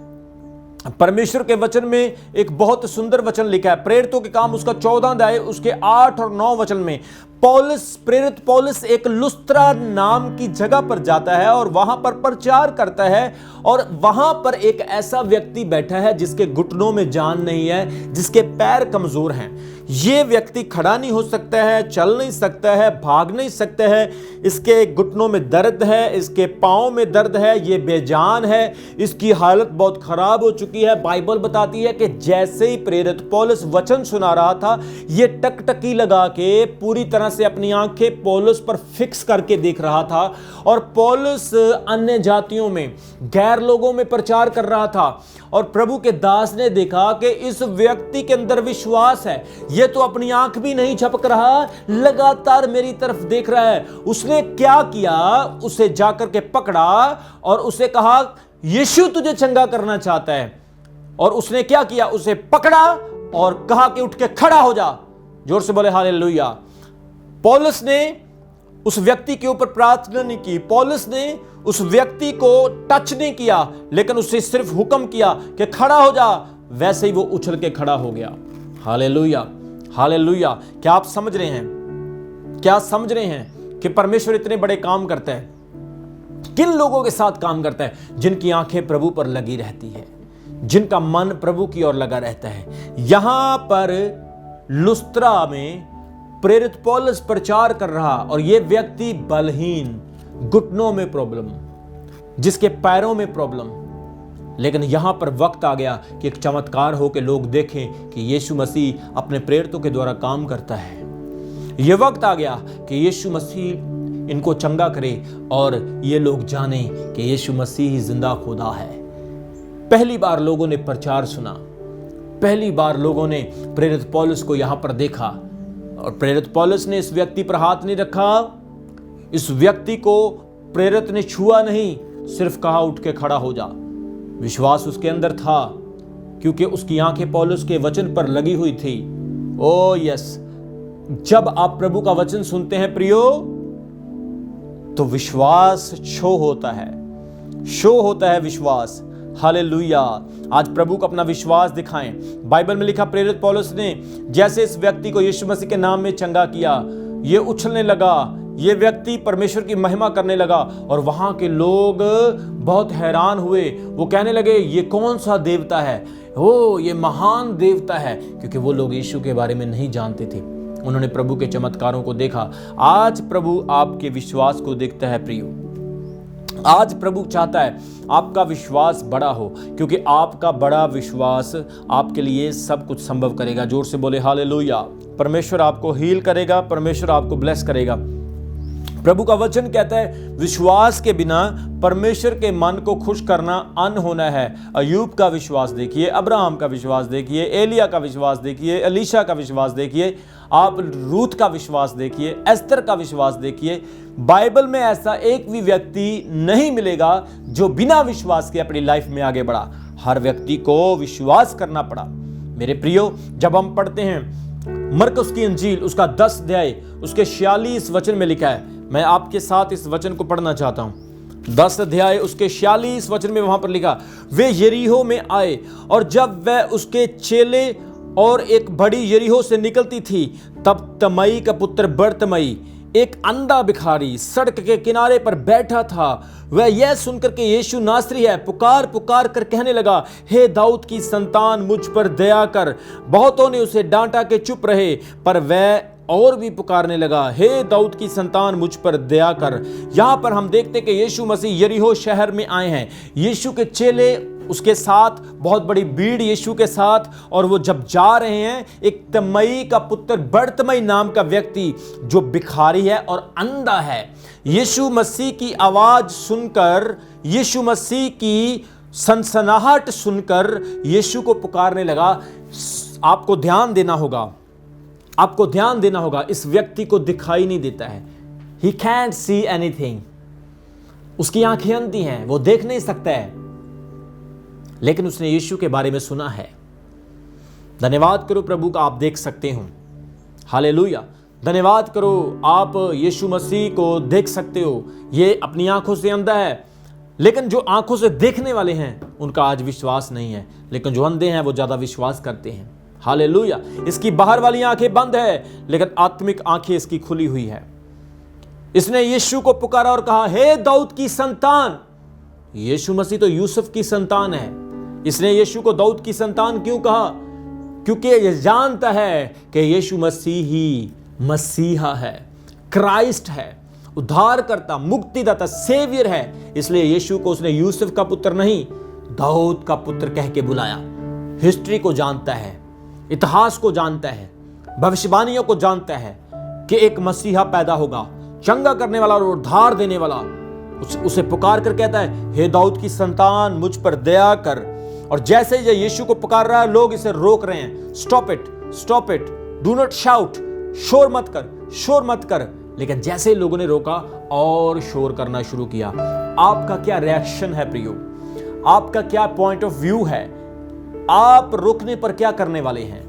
परमेश्वर के वचन में, एक बहुत सुंदर वचन लिखा है, प्रेरितों के काम उसका 14 अध्याय उसके 8 और 9 वचन में, प्रेरित पौलुस एक लुस्त्रा नाम की जगह पर जाता है और वहां पर प्रचार करता है। और वहां पर एक ऐसा व्यक्ति बैठा है जिसके घुटनों में जान नहीं है, जिसके पैर कमजोर हैं। ये व्यक्ति खड़ा नहीं हो सकता है, चल नहीं सकता है, भाग नहीं सकता है। इसके घुटनों में दर्द है, इसके पांव में दर्द है, ये बेजान है, इसकी हालत बहुत खराब हो चुकी है। बाइबल बताती है कि जैसे ही प्रेरित पौलुस वचन सुना रहा था, ये टकटकी लगा के पूरी तरह से अपनी आंखें पौलुस पर फिक्स करके देख रहा था। और पौलुस अन्य जातियों में, गैर लोगों में प्रचार कर रहा था। और प्रभु के दास ने देखा कि इस व्यक्ति के अंदर विश्वास है, ये तो अपनी आंख भी नहीं झपक रहा, लगातार मेरी तरफ देख रहा है। उसने क्या किया, उसे जाकर के पकड़ा और उसे कहा यीशु तुझे चंगा करना चाहता है। और उसने क्या किया, उसे पकड़ा और कहा कि उठ के खड़ा हो जा। जोर से बोले हालेलुया। पौलुस ने उस व्यक्ति के ऊपर प्रार्थना नहीं की, पौलुस ने उस व्यक्ति को टच नहीं किया, लेकिन उससे सिर्फ हुक्म किया कि खड़ा हो जा। वैसे ही वो उछल के खड़ा हो गया। Hallelujah, hallelujah. क्या आप समझ रहे हैं, क्या समझ रहे हैं कि परमेश्वर इतने बड़े काम करता है? किन लोगों के साथ काम करता है? जिनकी आंखें प्रभु पर लगी रहती है, जिनका मन प्रभु की ओर लगा रहता है। यहां पर लुस्त्रा में प्रेरित पौलुस प्रचार कर रहा और यह व्यक्ति बलहीन, घुटनों में प्रॉब्लम, जिसके पैरों में प्रॉब्लम। लेकिन यहां पर वक्त आ गया कि एक चमत्कार हो के लोग देखें कि यीशु मसीह अपने प्रेरितों के द्वारा काम करता है। यह वक्त आ गया कि यीशु मसीह इनको चंगा करे और ये लोग जानें कि यीशु मसीह ही जिंदा खुदा है। पहली बार लोगों ने प्रचार सुना, पहली बार लोगों ने प्रेरित पौलुस को यहां पर देखा। और प्रेरित पौलुस ने इस व्यक्ति पर हाथ नहीं रखा, इस व्यक्ति को प्रेरित ने छुआ नहीं, सिर्फ कहा उठ के खड़ा हो जा। विश्वास उसके अंदर था क्योंकि उसकी आंखें पौलुस के वचन पर लगी हुई थी। ओ यस, जब आप प्रभु का वचन सुनते हैं प्रियो, तो विश्वास शो होता है, शो होता है विश्वास। हालेलुया। आज प्रभु को अपना विश्वास दिखाएं। बाइबल में लिखा प्रेरित पौलुस ने जैसे इस व्यक्ति को यीशु मसीह के नाम में चंगा किया, ये उछलने लगा, ये व्यक्ति परमेश्वर की महिमा करने लगा। और वहां के लोग बहुत हैरान हुए, वो कहने लगे ये कौन सा देवता है, ओ ये महान देवता है, क्योंकि वो लोग यीशु के बारे में नहीं जानते थे। उन्होंने प्रभु के चमत्कारों को देखा। आज प्रभु आपके विश्वास को देखता है प्रियो। आज प्रभु चाहता है आपका विश्वास बड़ा हो, क्योंकि आपका बड़ा विश्वास आपके लिए सब कुछ संभव करेगा। जोर से बोले हालेलुया। परमेश्वर आपको हील करेगा, परमेश्वर आपको ब्लेस करेगा। प्रभु का वचन कहता है विश्वास के बिना परमेश्वर के मन को खुश करना अनहोना है। अयूब का विश्वास देखिए, अब्राहम का विश्वास देखिए, एलिया का विश्वास देखिए, एलीशा का विश्वास देखिए, आप रूथ का विश्वास देखिए, एस्तर का विश्वास देखिए। बाइबल में ऐसा एक भी व्यक्ति नहीं मिलेगा जो बिना विश्वास के अपनी लाइफ में आगे बढ़ा। हर व्यक्ति को विश्वास करना पड़ा। मेरे प्रियो, जब हम पढ़ते हैं मरकुस की इंजील उसका 10 अध्याय उसके 46 वचन में लिखा है, मैं आपके साथ इस वचन को पढ़ना चाहता हूं। 10 अध्याय उसके 46 वचन में वहां पर लिखा, वे यरीहो में आए और जब वह उसके चेले और एक बड़ी यरीहो से निकलती थी, तब तमई का पुत्र बर्तमई एक अंधा भिखारी सड़क के किनारे पर बैठा था। वह यह सुनकर के यीशु नासरी है पुकार पुकार कर कहने लगा, हे दाऊद की संतान मुझ पर दया कर। बहुतों ने उसे डांटा के चुप रहे, पर वह और भी पुकारने लगा, हे दाऊद की संतान मुझ पर दया कर। यहां पर हम देखते कि यीशु मसीह यरीहो शहर में आए हैं। यीशु के चेले उसके साथ, बहुत बड़ी भीड़ यीशु के साथ, और वो जब जा रहे हैं, एक तमई का पुत्र बर्तमई नाम का व्यक्ति जो भिखारी है और अंधा है, यीशु मसीह की आवाज सुनकर, यीशु मसीह की सनसनाहट सुनकर यीशु को पुकारने लगा। आपको ध्यान देना होगा, आपको ध्यान देना होगा, इस व्यक्ति को दिखाई नहीं देता है। He can't see anything। उसकी आंखें अंधी हैं, वो देख नहीं सकता है, लेकिन उसने यीशु के बारे में सुना है। धन्यवाद करो प्रभु का, आप देख सकते हो। हालेलुया। धन्यवाद करो, आप यीशु मसीह को देख सकते हो। ये अपनी आंखों से अंधा है, लेकिन जो आंखों से देखने वाले हैं उनका आज विश्वास नहीं है, लेकिन जो अंधे हैं वो ज्यादा विश्वास करते हैं। हालेलुया। इसकी बाहर वाली आंखें बंद है, लेकिन आत्मिक आंखें इसकी खुली हुई है। इसने यीशु को पुकारा और कहा, हे दाऊद की संतान। यीशु मसीह तो यूसुफ की संतान है। इसने यीशु को दाऊद की संतान क्यों कहा? क्योंकि यह जानता है कि यीशु मसीह ही मसीहा है, क्राइस्ट है, उद्धारकर्ता, मुक्तिदाता, सेवियर है। इसलिए यीशु को उसने यूसुफ का पुत्र नहीं, दाऊद का पुत्र कह के बुलाया। हिस्ट्री को जानता है, इतिहास को जानता है, भविष्यवाणियों को जानता है कि एक मसीहा पैदा होगा, चंगा करने वाला और उद्धार देने वाला। उसे पुकार कर कहता है, हे दाऊद की संतान मुझ पर दया कर। और जैसे ये यीशु को पुकार रहा है, लोग इसे रोक रहे हैं, stop it, stop it, do not shout, शोर मत कर, शोर मत कर। लेकिन जैसे ही लोगों ने रोका और शोर करना शुरू किया। आपका क्या रिएक्शन है प्रियो? आपका क्या पॉइंट ऑफ व्यू है? आप रोकने पर क्या करने वाले हैं?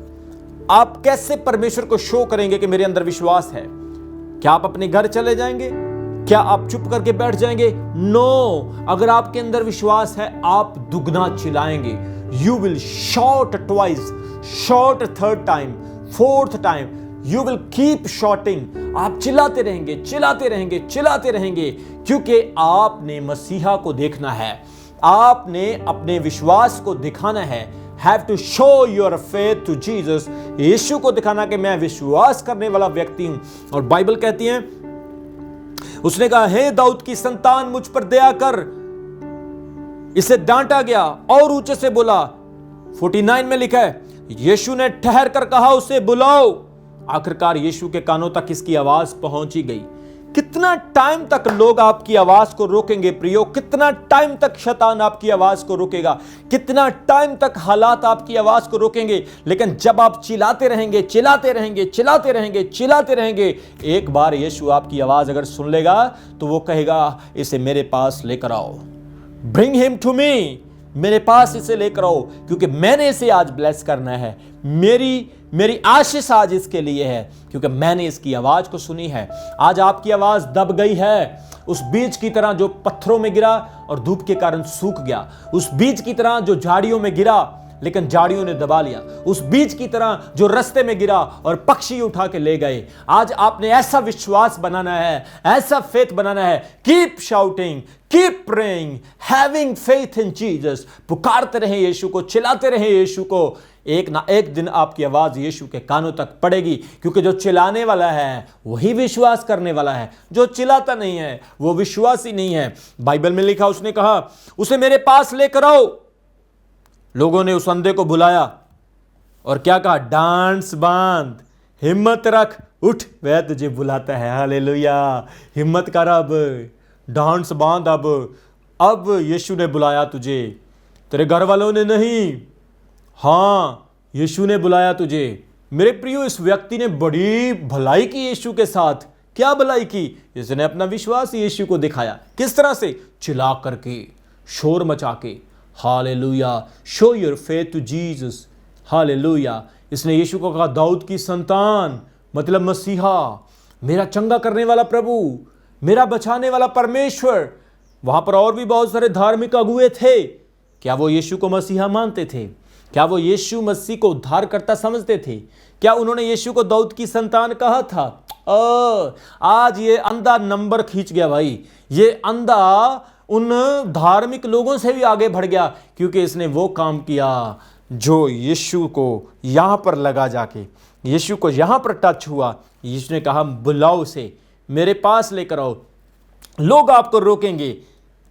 आप कैसे परमेश्वर को शो करेंगे कि मेरे अंदर विश्वास है? क्या आप अपने घर चले जाएंगे? क्या आप चुप करके बैठ जाएंगे? नो। अगर आपके अंदर विश्वास है, आप दुगना चिल्लाएंगे। You will shout twice, shout third time, fourth time, you will keep shouting. आप चिल्लाते रहेंगे, चिल्लाते रहेंगे, चिल्लाते रहेंगे, क्योंकि आपने मसीहा को देखना है, आपने अपने विश्वास को दिखाना है। Have to show your faith to Jesus। यीशु को दिखाना कि मैं विश्वास करने वाला व्यक्ति हूं। और बाइबल कहती है, उसने कहा, हे दाऊद की संतान मुझ पर दया कर। इसे डांटा गया और ऊंचे से बोला। 49 में लिखा है, यीशु ने ठहर कर कहा, उसे बुलाओ। आखिरकार यीशु के कानों तक इसकी आवाज पहुंची गई। कितना टाइम तक लोग आपकी आवाज को रोकेंगे प्रियो? कितना टाइम तक शैतान आपकी आवाज को रोकेगा? कितना टाइम तक हालात आपकी आवाज को रोकेंगे? लेकिन जब आप चिल्लाते रहेंगे, चिल्लाते रहेंगे, चिल्लाते रहेंगे, चिल्लाते रहेंगे, एक बार यीशु आपकी आवाज अगर सुन लेगा तो वो कहेगा, इसे मेरे पास लेकर आओ, ब्रिंग हिम टू मी। मेरे पास इसे लेकर आओ, क्योंकि मैंने इसे आज ब्लेस करना है। मेरी आशीष आज इसके लिए है, क्योंकि मैंने इसकी आवाज को सुनी है। आज आपकी आवाज दब गई है, उस बीज की तरह जो पत्थरों में गिरा और धूप के कारण सूख गया, उस बीज की तरह जो झाड़ियों में गिरा लेकिन झाड़ियों ने दबा लिया, उस बीज की तरह जो रास्ते में गिरा और पक्षी उठा के ले गए। आज आपने ऐसा विश्वास बनाना है, ऐसा फेथ बनाना है। Keep shouting, keep praying, having faith in Jesus. पुकारते रहे यीशु को, चिल्लाते रहे यीशु को। एक ना एक दिन आपकी आवाज यीशु के कानों तक पड़ेगी, क्योंकि जो चिल्लाने वाला है वही विश्वास करने वाला है। जो चिल्लाता नहीं है वो विश्वासी नहीं है। बाइबल में लिखा, उसने कहा, उसे मेरे पास लेकर आओ। लोगों ने उस अंधे को बुलाया और क्या कहा, डांस बांध, हिम्मत रख, उठ, वह तुझे बुलाता है। हालेलुया। हिम्मत कर, अब डांस बांध। अब यीशु ने बुलाया तुझे, तेरे घर वालों ने नहीं। हाँ, यीशु ने बुलाया तुझे। मेरे प्रियो, इस व्यक्ति ने बड़ी भलाई की यीशु के साथ। क्या भलाई की? इसने अपना विश्वास यीशु को दिखाया। किस तरह से? चिल्ला करके, शोर मचा के। Hallelujah. Show your faith to Jesus. Hallelujah. इसने यीशु को कहा, दाऊद की संतान, मतलब मसीहा, मेरा चंगा करने वाला प्रभु, मेरा बचाने वाला परमेश्वर। वहां पर और भी बहुत सारे धार्मिक अगुए थे। क्या वो यीशु को मसीहा मानते थे? क्या वो यीशु मसीह को उद्धारकर्ता समझते थे? क्या उन्होंने यीशु को दाऊद की संतान कहा था? आज ये अंधा नंबर खींच गया भाई। ये अंधा उन धार्मिक लोगों से भी आगे बढ़ गया, क्योंकि इसने वो काम किया जो यीशु को यहां पर लगा, जाके यीशु को यहां पर टच हुआ। यीशु ने कहा, बुलाओ उसे, मेरे पास लेकर आओ। लोग आपको रोकेंगे,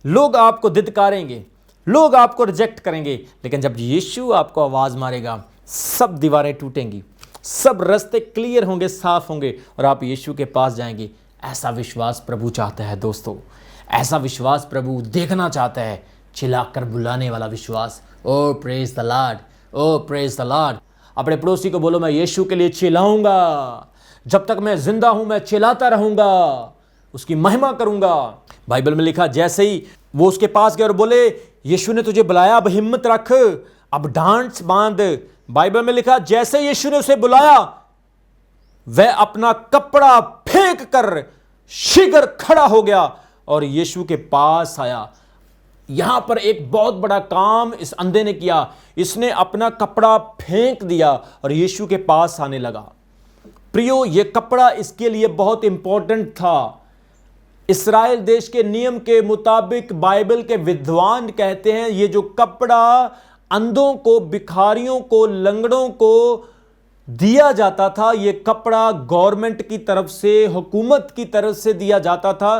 लोग आपको धिक्कारेंगे, लोग आपको रिजेक्ट करेंगे, लेकिन जब यीशु आपको आवाज मारेगा, सब दीवारें टूटेंगी, सब रास्ते क्लियर होंगे, साफ होंगे, और आप यीशु के पास जाएंगे। ऐसा विश्वास प्रभु चाहता है दोस्तों। ऐसा विश्वास प्रभु देखना चाहता है। चिल्लाकर बुलाने वाला विश्वास। O praise the Lord, O praise the Lord. अपने पड़ोसी को बोलो, मैं यीशु के लिए चिल्लाऊंगा। जब तक मैं जिंदा हूं, मैं चिल्लाता रहूंगा, उसकी महिमा करूंगा। बाइबल में लिखा, जैसे ही वो उसके पास गए और बोले, यीशु ने तुझे बुलाया, अब हिम्मत रख, अब डांस बांध। बाइबल में लिखा, जैसे यीशु ने उसे बुलाया, वह अपना कपड़ा फेंक कर शीघ्र खड़ा हो गया और यीशु के पास आया। यहां पर एक बहुत बड़ा काम इस अंधे ने किया। इसने अपना कपड़ा फेंक दिया और यीशु के पास आने लगा। प्रियो, यह कपड़ा इसके लिए बहुत इंपॉर्टेंट था। इस्राएल देश के नियम के मुताबिक बाइबल के विद्वान कहते हैं, यह जो कपड़ा अंधों को, भिखारियों को, लंगड़ों को दिया जाता था, यह कपड़ा गवर्नमेंट की तरफ से, हुकूमत की तरफ से दिया जाता था,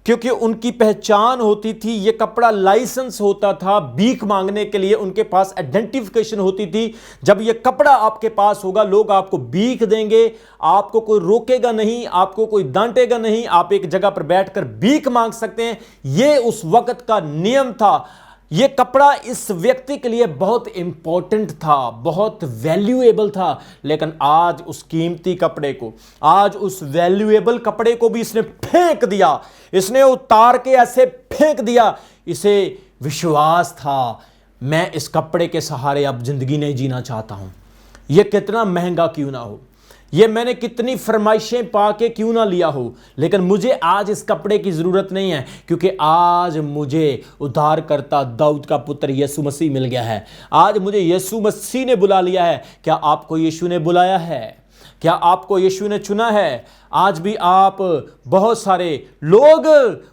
क्योंकि उनकी पहचान होती थी। यह कपड़ा लाइसेंस होता था भीख मांगने के लिए, उनके पास आइडेंटिफिकेशन होती थी। जब यह कपड़ा आपके पास होगा, लोग आपको भीख देंगे, आपको कोई रोकेगा नहीं, आपको कोई डांटेगा नहीं, आप एक जगह पर बैठकर भीख मांग सकते हैं। यह उस वक्त का नियम था। यह कपड़ा इस व्यक्ति के लिए बहुत इंपॉर्टेंट था, बहुत वैल्यूएबल था। लेकिन आज उस कीमती कपड़े को, आज उस वैल्यूएबल कपड़े को भी इसने फेंक दिया। इसने उतार के ऐसे फेंक दिया। इसे विश्वास था, मैं इस कपड़े के सहारे अब जिंदगी नहीं जीना चाहता हूं। यह कितना महंगा क्यों ना हो, ये मैंने कितनी फरमाइशें पाके क्यों ना लिया हो, लेकिन मुझे आज इस कपड़े की जरूरत नहीं है, क्योंकि आज मुझे उद्धारकर्ता दाऊद का पुत्र यीशु मसीह मिल गया है। आज मुझे यीशु मसीह ने बुला लिया है। क्या आपको यीशु ने बुलाया है? क्या आपको यीशु ने चुना है? आज भी आप, बहुत सारे लोग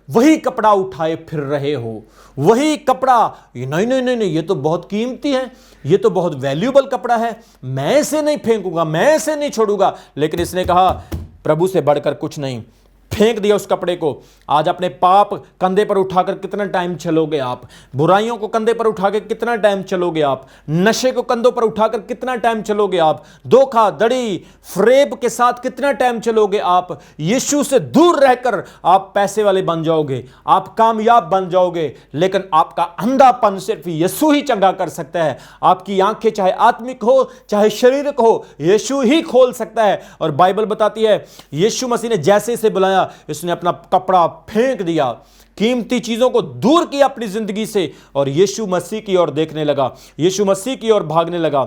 वही कपड़ा उठाए फिर रहे हो, वही कपड़ा। नहीं नहीं नहीं नहीं, ये तो बहुत कीमती है, ये तो बहुत वैल्यूएबल कपड़ा है, मैं इसे नहीं फेंकूंगा, मैं इसे नहीं छोड़ूंगा। लेकिन इसने कहा, प्रभु से बढ़कर कुछ नहीं, फेंक दिया उस कपड़े को। आज अपने पाप कंधे पर उठाकर कितना टाइम चलोगे आप? बुराइयों को कंधे पर उठाकर कितना टाइम चलोगे आप? नशे को कंधों पर उठाकर कितना टाइम चलोगे आप? धोखा धड़ी फरेब के साथ कितना टाइम चलोगे आप? यीशु से दूर रहकर आप पैसे वाले बन जाओगे, आप कामयाब बन जाओगे, लेकिन आपका अंधापन सिर्फ यीशु ही चंगा कर सकता है। आपकी आंखें चाहे आत्मिक हो चाहे शारीरिक हो, यीशु ही खोल सकता है। और बाइबल बताती है, यीशु मसीह ने जैसे इसे बुलाया, इसने अपना कपड़ा फेंक दिया, कीमती चीजों को दूर किया अपनी जिंदगी से, और यीशु मसीह की ओर देखने लगा, यीशु मसीह की ओर भागने लगा।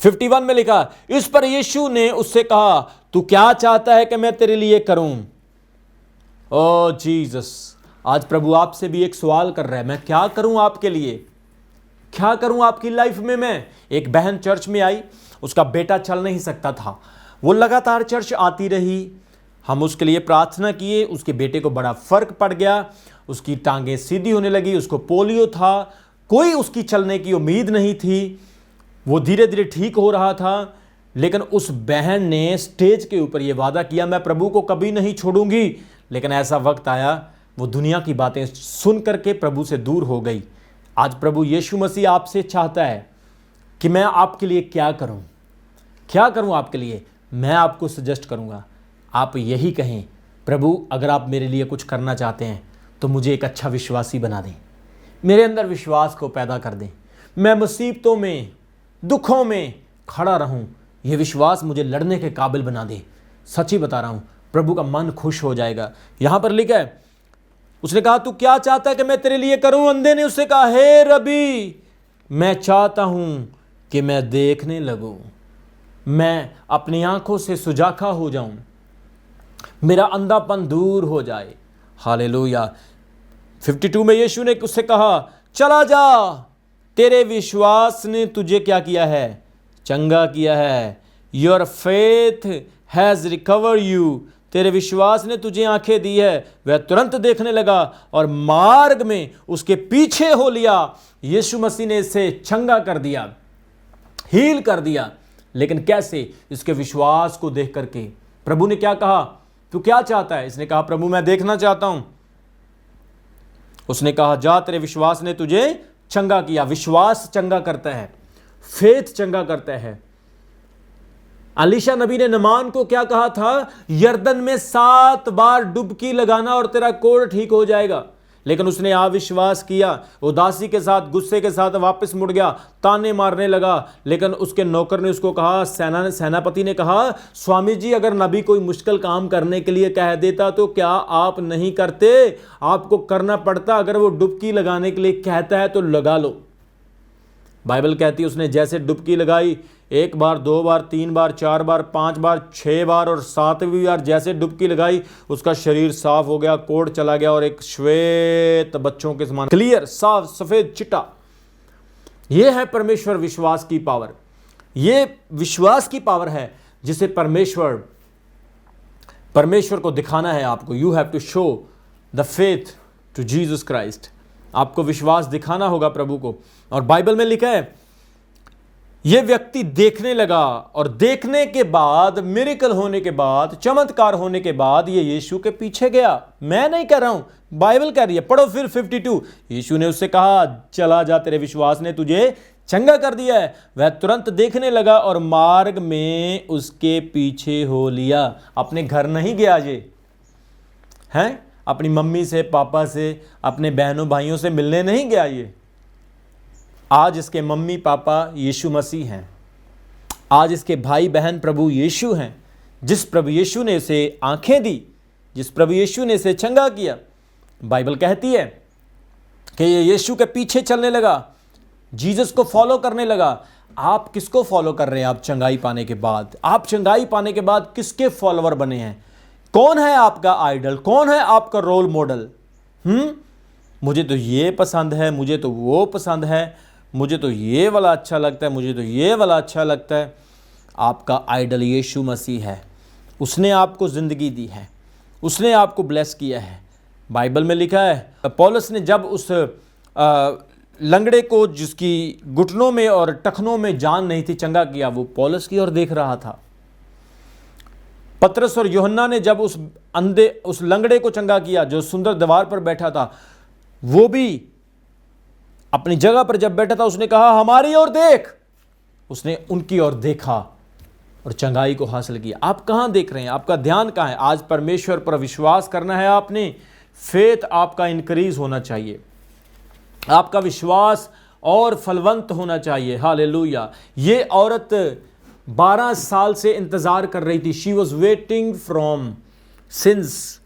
51 में लिखा, इस पर यीशु ने उससे कहा, तू क्या चाहता है कि मैं तेरे लिए करूं? ओ जीसस, आज प्रभु आपसे भी एक सवाल कर रहा है, मैं क्या करूं आपके लिए? क्या करूं आपकी लाइफ में? मैं, एक बहन चर्च में आई, उसका बेटा चल नहीं सकता था, वो लगातार चर्च आती रही, हम उसके लिए प्रार्थना किए, उसके बेटे को बड़ा फर्क पड़ गया, उसकी टांगें सीधी होने लगी, उसको पोलियो था, कोई उसकी चलने की उम्मीद नहीं थी, वो धीरे धीरे ठीक हो रहा था। लेकिन उस बहन ने स्टेज के ऊपर यह वादा किया, मैं प्रभु को कभी नहीं छोड़ूंगी। लेकिन ऐसा वक्त आया, वो दुनिया की बातें सुन करके प्रभु से दूर हो गई। आज प्रभु यीशु मसीह आपसे चाहता है कि मैं आपके लिए क्या करूं, क्या करूं आपके लिए? मैं आपको सजेस्ट करूँगा, आप यही कहें, प्रभु अगर आप मेरे लिए कुछ करना चाहते हैं तो मुझे एक अच्छा विश्वासी बना दें, मेरे अंदर विश्वास को पैदा कर दें, मैं मुसीबतों में, दुखों में खड़ा रहूं, यह विश्वास मुझे लड़ने के काबिल बना दे। सच्ची बता रहा हूं, प्रभु का मन खुश हो जाएगा। यहां पर लिखा है, उसने कहा तू क्या चाहता है कि मैं तेरे लिए करूं? अंधे ने उससे कहा, हे रबी, मैं चाहता हूं कि मैं देखने लगूं, मैं अपनी आंखों से सुजाखा हो जाऊं, मेरा अंधापन दूर हो जाए। हालेलुया। 52 में यीशु ने उससे कहा, चला जा, तेरे विश्वास ने तुझे क्या किया है? चंगा किया है। Your faith has recover you, तेरे विश्वास ने तुझे आंखें दी है। वह तुरंत देखने लगा और मार्ग में उसके पीछे हो लिया। यीशु मसीह ने इसे चंगा कर दिया, हील कर दिया। लेकिन कैसे? इसके विश्वास को देख करके। प्रभु ने क्या कहा, तू क्या चाहता है? इसने कहा, प्रभु मैं देखना चाहता हूं। उसने कहा, जा, तेरे विश्वास ने तुझे चंगा किया। विश्वास चंगा करता है, फेथ चंगा करता है। अलीशा नबी ने नमान को क्या कहा था? यर्दन में 7 बार डुबकी लगाना और तेरा कोढ़ ठीक हो जाएगा। लेकिन उसने अविश्वास किया, उदासी के साथ, गुस्से के साथ वापस मुड़ गया, ताने मारने लगा। लेकिन उसके नौकर ने उसको कहा, सेनापति ने कहा, स्वामी जी अगर नबी कोई मुश्किल काम करने के लिए कह देता तो क्या आप नहीं करते? आपको करना पड़ता। अगर वो डुबकी लगाने के लिए कहता है तो लगा लो। बाइबल कहती है उसने जैसे डुबकी लगाई, 1 बार, 2 बार, 3 बार, 4 बार, 5 बार, 6 बार और 7वीं बार जैसे डुबकी लगाई, उसका शरीर साफ हो गया, कोढ़ चला गया और एक श्वेत बच्चों के समान क्लियर, साफ, सफेद, चिट्टा। यह है परमेश्वर विश्वास की पावर। यह विश्वास की पावर है जिसे परमेश्वर को दिखाना है आपको। You have to show the faith to Jesus Christ. आपको विश्वास दिखाना होगा प्रभु को। और बाइबल में लिखा है, यह व्यक्ति देखने लगा और देखने के बाद, मिरेकल होने के बाद, चमत्कार होने के बाद ये यीशु के पीछे गया। मैं नहीं कह रहा हूं, बाइबल कह रही है। पढ़ो फिर 52। यीशु ने उससे कहा, चला जा, तेरे विश्वास ने तुझे चंगा कर दिया है। वह तुरंत देखने लगा और मार्ग में उसके पीछे हो लिया। अपने घर नहीं गया, ये हैं अपनी मम्मी से, पापा से, अपने बहनों भाइयों से मिलने नहीं गया। ये आज इसके मम्मी पापा यीशु मसीह हैं। आज इसके भाई बहन प्रभु यीशु हैं। जिस प्रभु यीशु ने इसे आंखें दी, जिस प्रभु यीशु ने इसे चंगा किया, बाइबल कहती है कि ये यीशु के पीछे चलने लगा, जीसस को फॉलो करने लगा। आप किसको फॉलो कर रहे हैं? आप चंगाई पाने के बाद, आप चंगाई पाने के बाद किसके फॉलोवर बने हैं? कौन है आपका आइडल? कौन है आपका रोल मॉडल? मुझे तो ये पसंद है, मुझे तो वो पसंद है, मुझे तो ये वाला अच्छा लगता है, मुझे तो ये वाला अच्छा लगता है। आपका आइडल यीशु मसीह है। उसने आपको ज़िंदगी दी है, उसने आपको ब्लेस किया है। बाइबल में लिखा है, पौलुस ने जब उस लंगड़े को, जिसकी घुटनों में और टखनों में जान नहीं थी, चंगा किया, वो पौलुस की ओर देख रहा था। पतरस और यूहन्ना ने जब उस लंगड़े को चंगा किया, जो सुंदर दीवार पर बैठा था, वो भी अपनी जगह पर जब बैठा था, उसने कहा, हमारी ओर देख। उसने उनकी ओर देखा और चंगाई को हासिल किया। आप कहां देख रहे हैं? आपका ध्यान कहां है? आज परमेश्वर पर विश्वास करना है आपने। फेथ आपका इंक्रीज होना चाहिए, आपका विश्वास और फलवंत होना चाहिए। हालेलुया। ये औरत 12 साल से इंतजार कर रही थी। She was waiting from since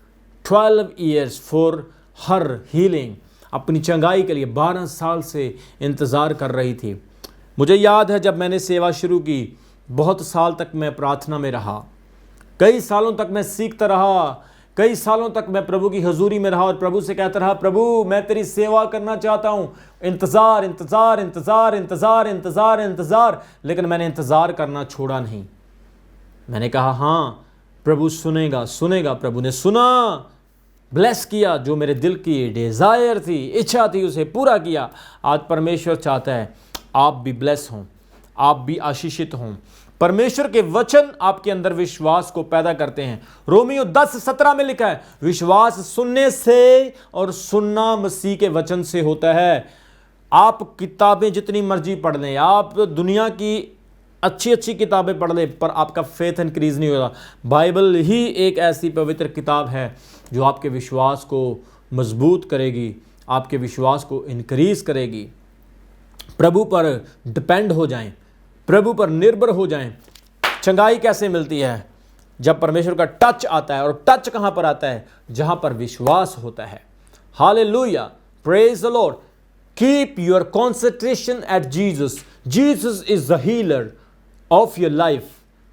12 years for her healing. अपनी चंगाई के लिए 12 साल से इंतज़ार कर रही थी। मुझे याद है जब मैंने सेवा शुरू की, बहुत साल तक मैं प्रार्थना में रहा, कई सालों तक मैं सीखता रहा, कई सालों तक मैं प्रभु की हजूरी में रहा और प्रभु से कहता रहा, प्रभु मैं तेरी सेवा करना चाहता हूँ। इंतज़ार इंतज़ार इंतज़ार इंतज़ार इंतज़ार इंतज़ार, लेकिन मैंने इंतज़ार करना छोड़ा नहीं। मैंने कहा, हाँ प्रभु सुनेगा सुनेगा। प्रभु ने सुना, ब्लेस किया, जो मेरे दिल की डिज़ायर थी, इच्छा थी, उसे पूरा किया। आज परमेश्वर चाहता है आप भी ब्लेस हों, आप भी आशीषित हों। परमेश्वर के वचन आपके अंदर विश्वास को पैदा करते हैं। रोमियो 10:17 में लिखा है, विश्वास सुनने से और सुनना मसीह के वचन से होता है। आप किताबें जितनी मर्जी पढ़ लें, आप दुनिया की अच्छी अच्छी किताबें पढ़ ले पर आपका फेथ इंक्रीज नहीं होगा। बाइबल ही एक ऐसी पवित्र किताब है जो आपके विश्वास को मजबूत करेगी, आपके विश्वास को इंक्रीज करेगी। प्रभु पर डिपेंड हो जाएं, प्रभु पर निर्भर हो जाएं। चंगाई कैसे मिलती है? जब परमेश्वर का टच आता है, और टच कहां पर आता है? जहां पर विश्वास होता है। Hallelujah, praise the Lord. Keep your concentration at Jesus. Jesus is the healer of your life.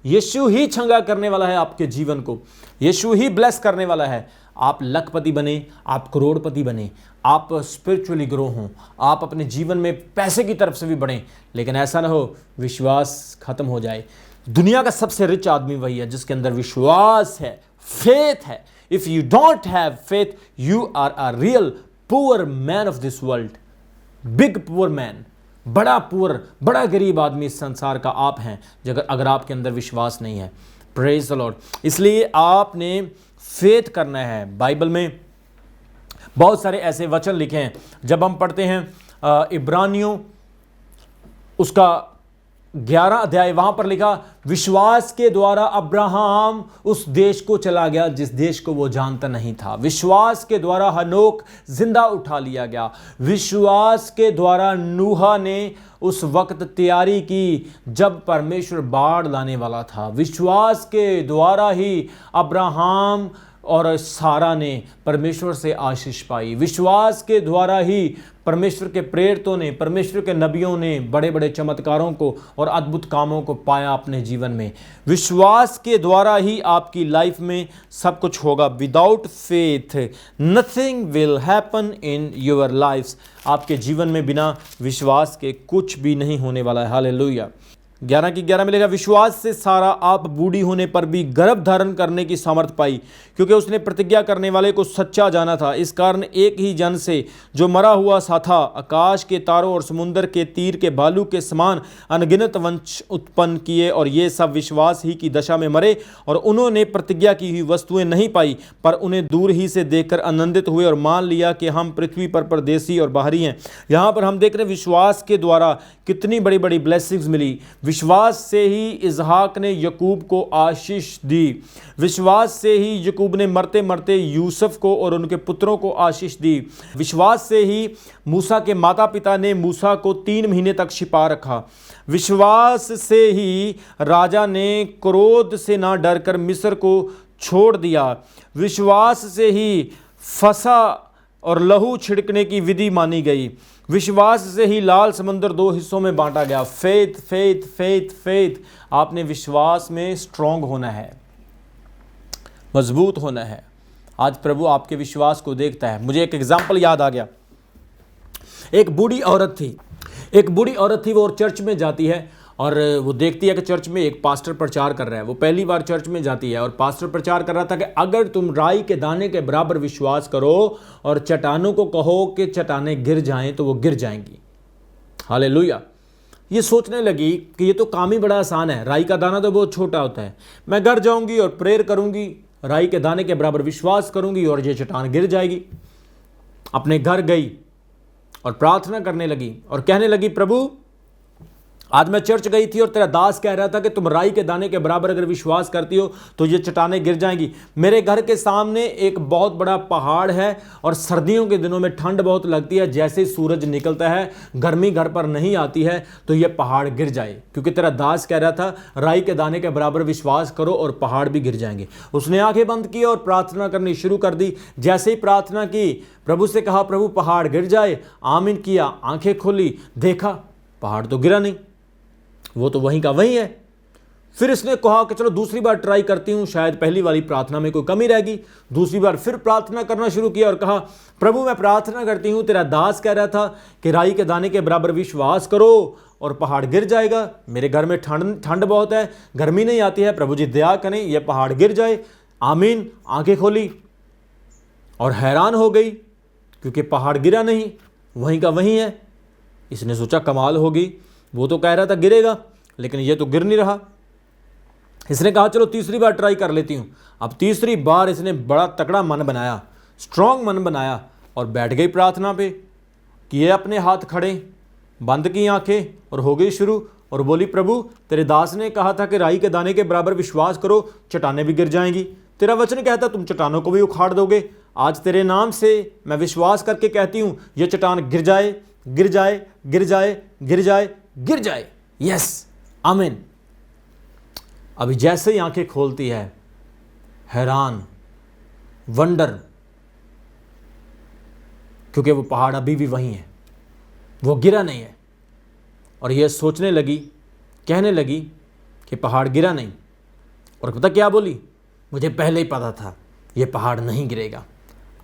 यीशु ही चंगा करने वाला है आपके जीवन को, यीशु ही ब्लेस करने वाला है। आप लखपति बने, आप करोड़पति बने, आप स्पिरिचुअली ग्रो हों, आप अपने जीवन में पैसे की तरफ से भी बढ़ें, लेकिन ऐसा ना हो विश्वास खत्म हो जाए। दुनिया का सबसे रिच आदमी वही है जिसके अंदर विश्वास है, फेथ है। If you don't have faith, you are a real poor man of this world, big poor man, बड़ा पुअर, बड़ा गरीब आदमी इस संसार का आप हैं अगर आपके अंदर विश्वास नहीं है। Praise the Lord. इसलिए आपने फेथ करना है। बाइबल में बहुत सारे ऐसे वचन लिखे हैं। जब हम पढ़ते हैं इब्रानियों उसका 11 अध्याय, वहां पर लिखा, विश्वास के द्वारा अब्राहम उस देश को चला गया जिस देश को वो जानता नहीं था। विश्वास के द्वारा हनोक जिंदा उठा लिया गया। विश्वास के द्वारा नूहा ने उस वक्त तैयारी की जब परमेश्वर बाढ़ लाने वाला था। विश्वास के द्वारा ही अब्राहम और सारा ने परमेश्वर से आशीष पाई। विश्वास के द्वारा ही परमेश्वर के प्रेरितों ने, परमेश्वर के नबियों ने बड़े बड़े चमत्कारों को और अद्भुत कामों को पाया अपने जीवन में। विश्वास के द्वारा ही आपकी लाइफ में सब कुछ होगा। Without faith nothing will happen in your life. आपके जीवन में बिना विश्वास के कुछ भी नहीं होने वाला है। हालेलुया। 11 की 11 में लिखा, विश्वास से सारा आप बूढ़ी होने पर भी गर्भ धारण करने की सामर्थ पाई, क्योंकि उसने प्रतिज्ञा करने वाले को सच्चा जाना था। इस कारण एक ही जन से जो मरा हुआ सा था, आकाश के तारों और समुद्र के तीर के भालू के समान अनगिनत वंश उत्पन्न किए, और ये सब विश्वास ही की दशा में मरे, और उन्होंने प्रतिज्ञा की हुई वस्तुएं नहीं पाई, पर उन्हें दूर ही से देखकर आनंदित हुए और मान लिया कि हम पृथ्वी पर परदेसी और बाहरी हैं। यहाँ पर हम देख रहे हैं विश्वास के द्वारा कितनी बड़ी बड़ी ब्लेसिंग्स मिली। विश्वास से ही इसहाक ने याकूब को आशीष दी। विश्वास से ही याकूब ने मरते मरते यूसुफ को और उनके पुत्रों को आशीष दी। विश्वास से ही मूसा के माता पिता ने मूसा को 3 महीने तक छिपा रखा। विश्वास से ही राजा ने क्रोध से ना डरकर मिस्र को छोड़ दिया। विश्वास से ही फसा और लहू छिड़कने की विधि मानी गई। विश्वास से ही लाल समुद्र 2 हिस्सों में बांटा गया। Faith faith faith faith. आपने विश्वास में स्ट्रांग होना है, मजबूत होना है। आज प्रभु आपके विश्वास को देखता है। मुझे एक एग्जाम्पल याद आ गया। एक बूढ़ी औरत थी, वो चर्च में जाती है और वो देखती है कि चर्च में एक पास्टर प्रचार कर रहा है। वो पहली बार चर्च में जाती है और पास्टर प्रचार कर रहा था कि अगर तुम राई के दाने के बराबर विश्वास करो और चट्टानों को कहो कि चट्टानें गिर जाएं तो वो गिर जाएंगी। हालेलुया। ये सोचने लगी कि ये तो काम ही बड़ा आसान है, राई का दाना तो बहुत छोटा होता है। मैं घर जाऊंगी और प्रेयर करूंगी, राई के दाने के बराबर विश्वास करूंगी और ये चट्टान गिर जाएगी। अपने घर गई और प्रार्थना करने लगी और कहने लगी, प्रभु आज मैं चर्च गई थी और तेरा दास कह रहा था कि तुम राई के दाने के बराबर अगर विश्वास करती हो तो ये चट्टानें गिर जाएंगी। मेरे घर के सामने एक बहुत बड़ा पहाड़ है और सर्दियों के दिनों में ठंड बहुत लगती है। जैसे ही सूरज निकलता है, गर्मी घर पर नहीं आती है तो ये पहाड़ गिर जाए, क्योंकि तेरा दास कह रहा था राई के दाने के बराबर विश्वास करो और पहाड़ भी गिर जाएंगे। उसने आंखें बंद की और प्रार्थना करनी शुरू कर दी। जैसे ही प्रार्थना की, प्रभु से कहा, प्रभु पहाड़ गिर जाए। आमीन किया, आंखें खोली, देखा पहाड़ तो गिरा नहीं, वो तो वहीं का वहीं है। फिर इसने कहा कि चलो दूसरी बार ट्राई करती हूँ, शायद पहली वाली प्रार्थना में कोई कमी रहेगी। दूसरी बार फिर प्रार्थना करना शुरू किया और कहा, प्रभु मैं प्रार्थना करती हूँ, तेरा दास कह रहा था कि राई के दाने के बराबर विश्वास करो और पहाड़ गिर जाएगा। मेरे घर में ठंड बहुत है, गर्मी नहीं आती है, प्रभु जी दया करें यह पहाड़ गिर जाए। आमीन। आंखें खोली और हैरान हो गई क्योंकि पहाड़ गिरा नहीं, वहीं का वहीं है। इसने सोचा कमाल होगी, वो तो कह रहा था गिरेगा लेकिन ये तो गिर नहीं रहा। इसने कहा चलो तीसरी बार ट्राई कर लेती हूँ। अब तीसरी बार इसने बड़ा तकड़ा मन बनाया, स्ट्रांग मन बनाया और बैठ गई प्रार्थना पे। किए अपने हाथ खड़े, बंद की आंखें और हो गई शुरू। और बोली, प्रभु तेरे दास ने कहा था कि राई के दाने के बराबर विश्वास करो, चट्टानें भी गिर जाएंगी। तेरा वचन कहता तुम चट्टानों को भी उखाड़ दोगे। आज तेरे नाम से मैं विश्वास करके कहती हूँ, ये चट्टान गिर जाए, गिर जाए, गिर जाए, गिर जाए, गिर जाए। यस, आमीन। अभी जैसे ही आंखें खोलती है, हैरान, वंडर, क्योंकि वो पहाड़ अभी भी वहीं है, वो गिरा नहीं है। और ये सोचने लगी, कहने लगी कि पहाड़ गिरा नहीं। और पता क्या बोली, मुझे पहले ही पता था ये पहाड़ नहीं गिरेगा।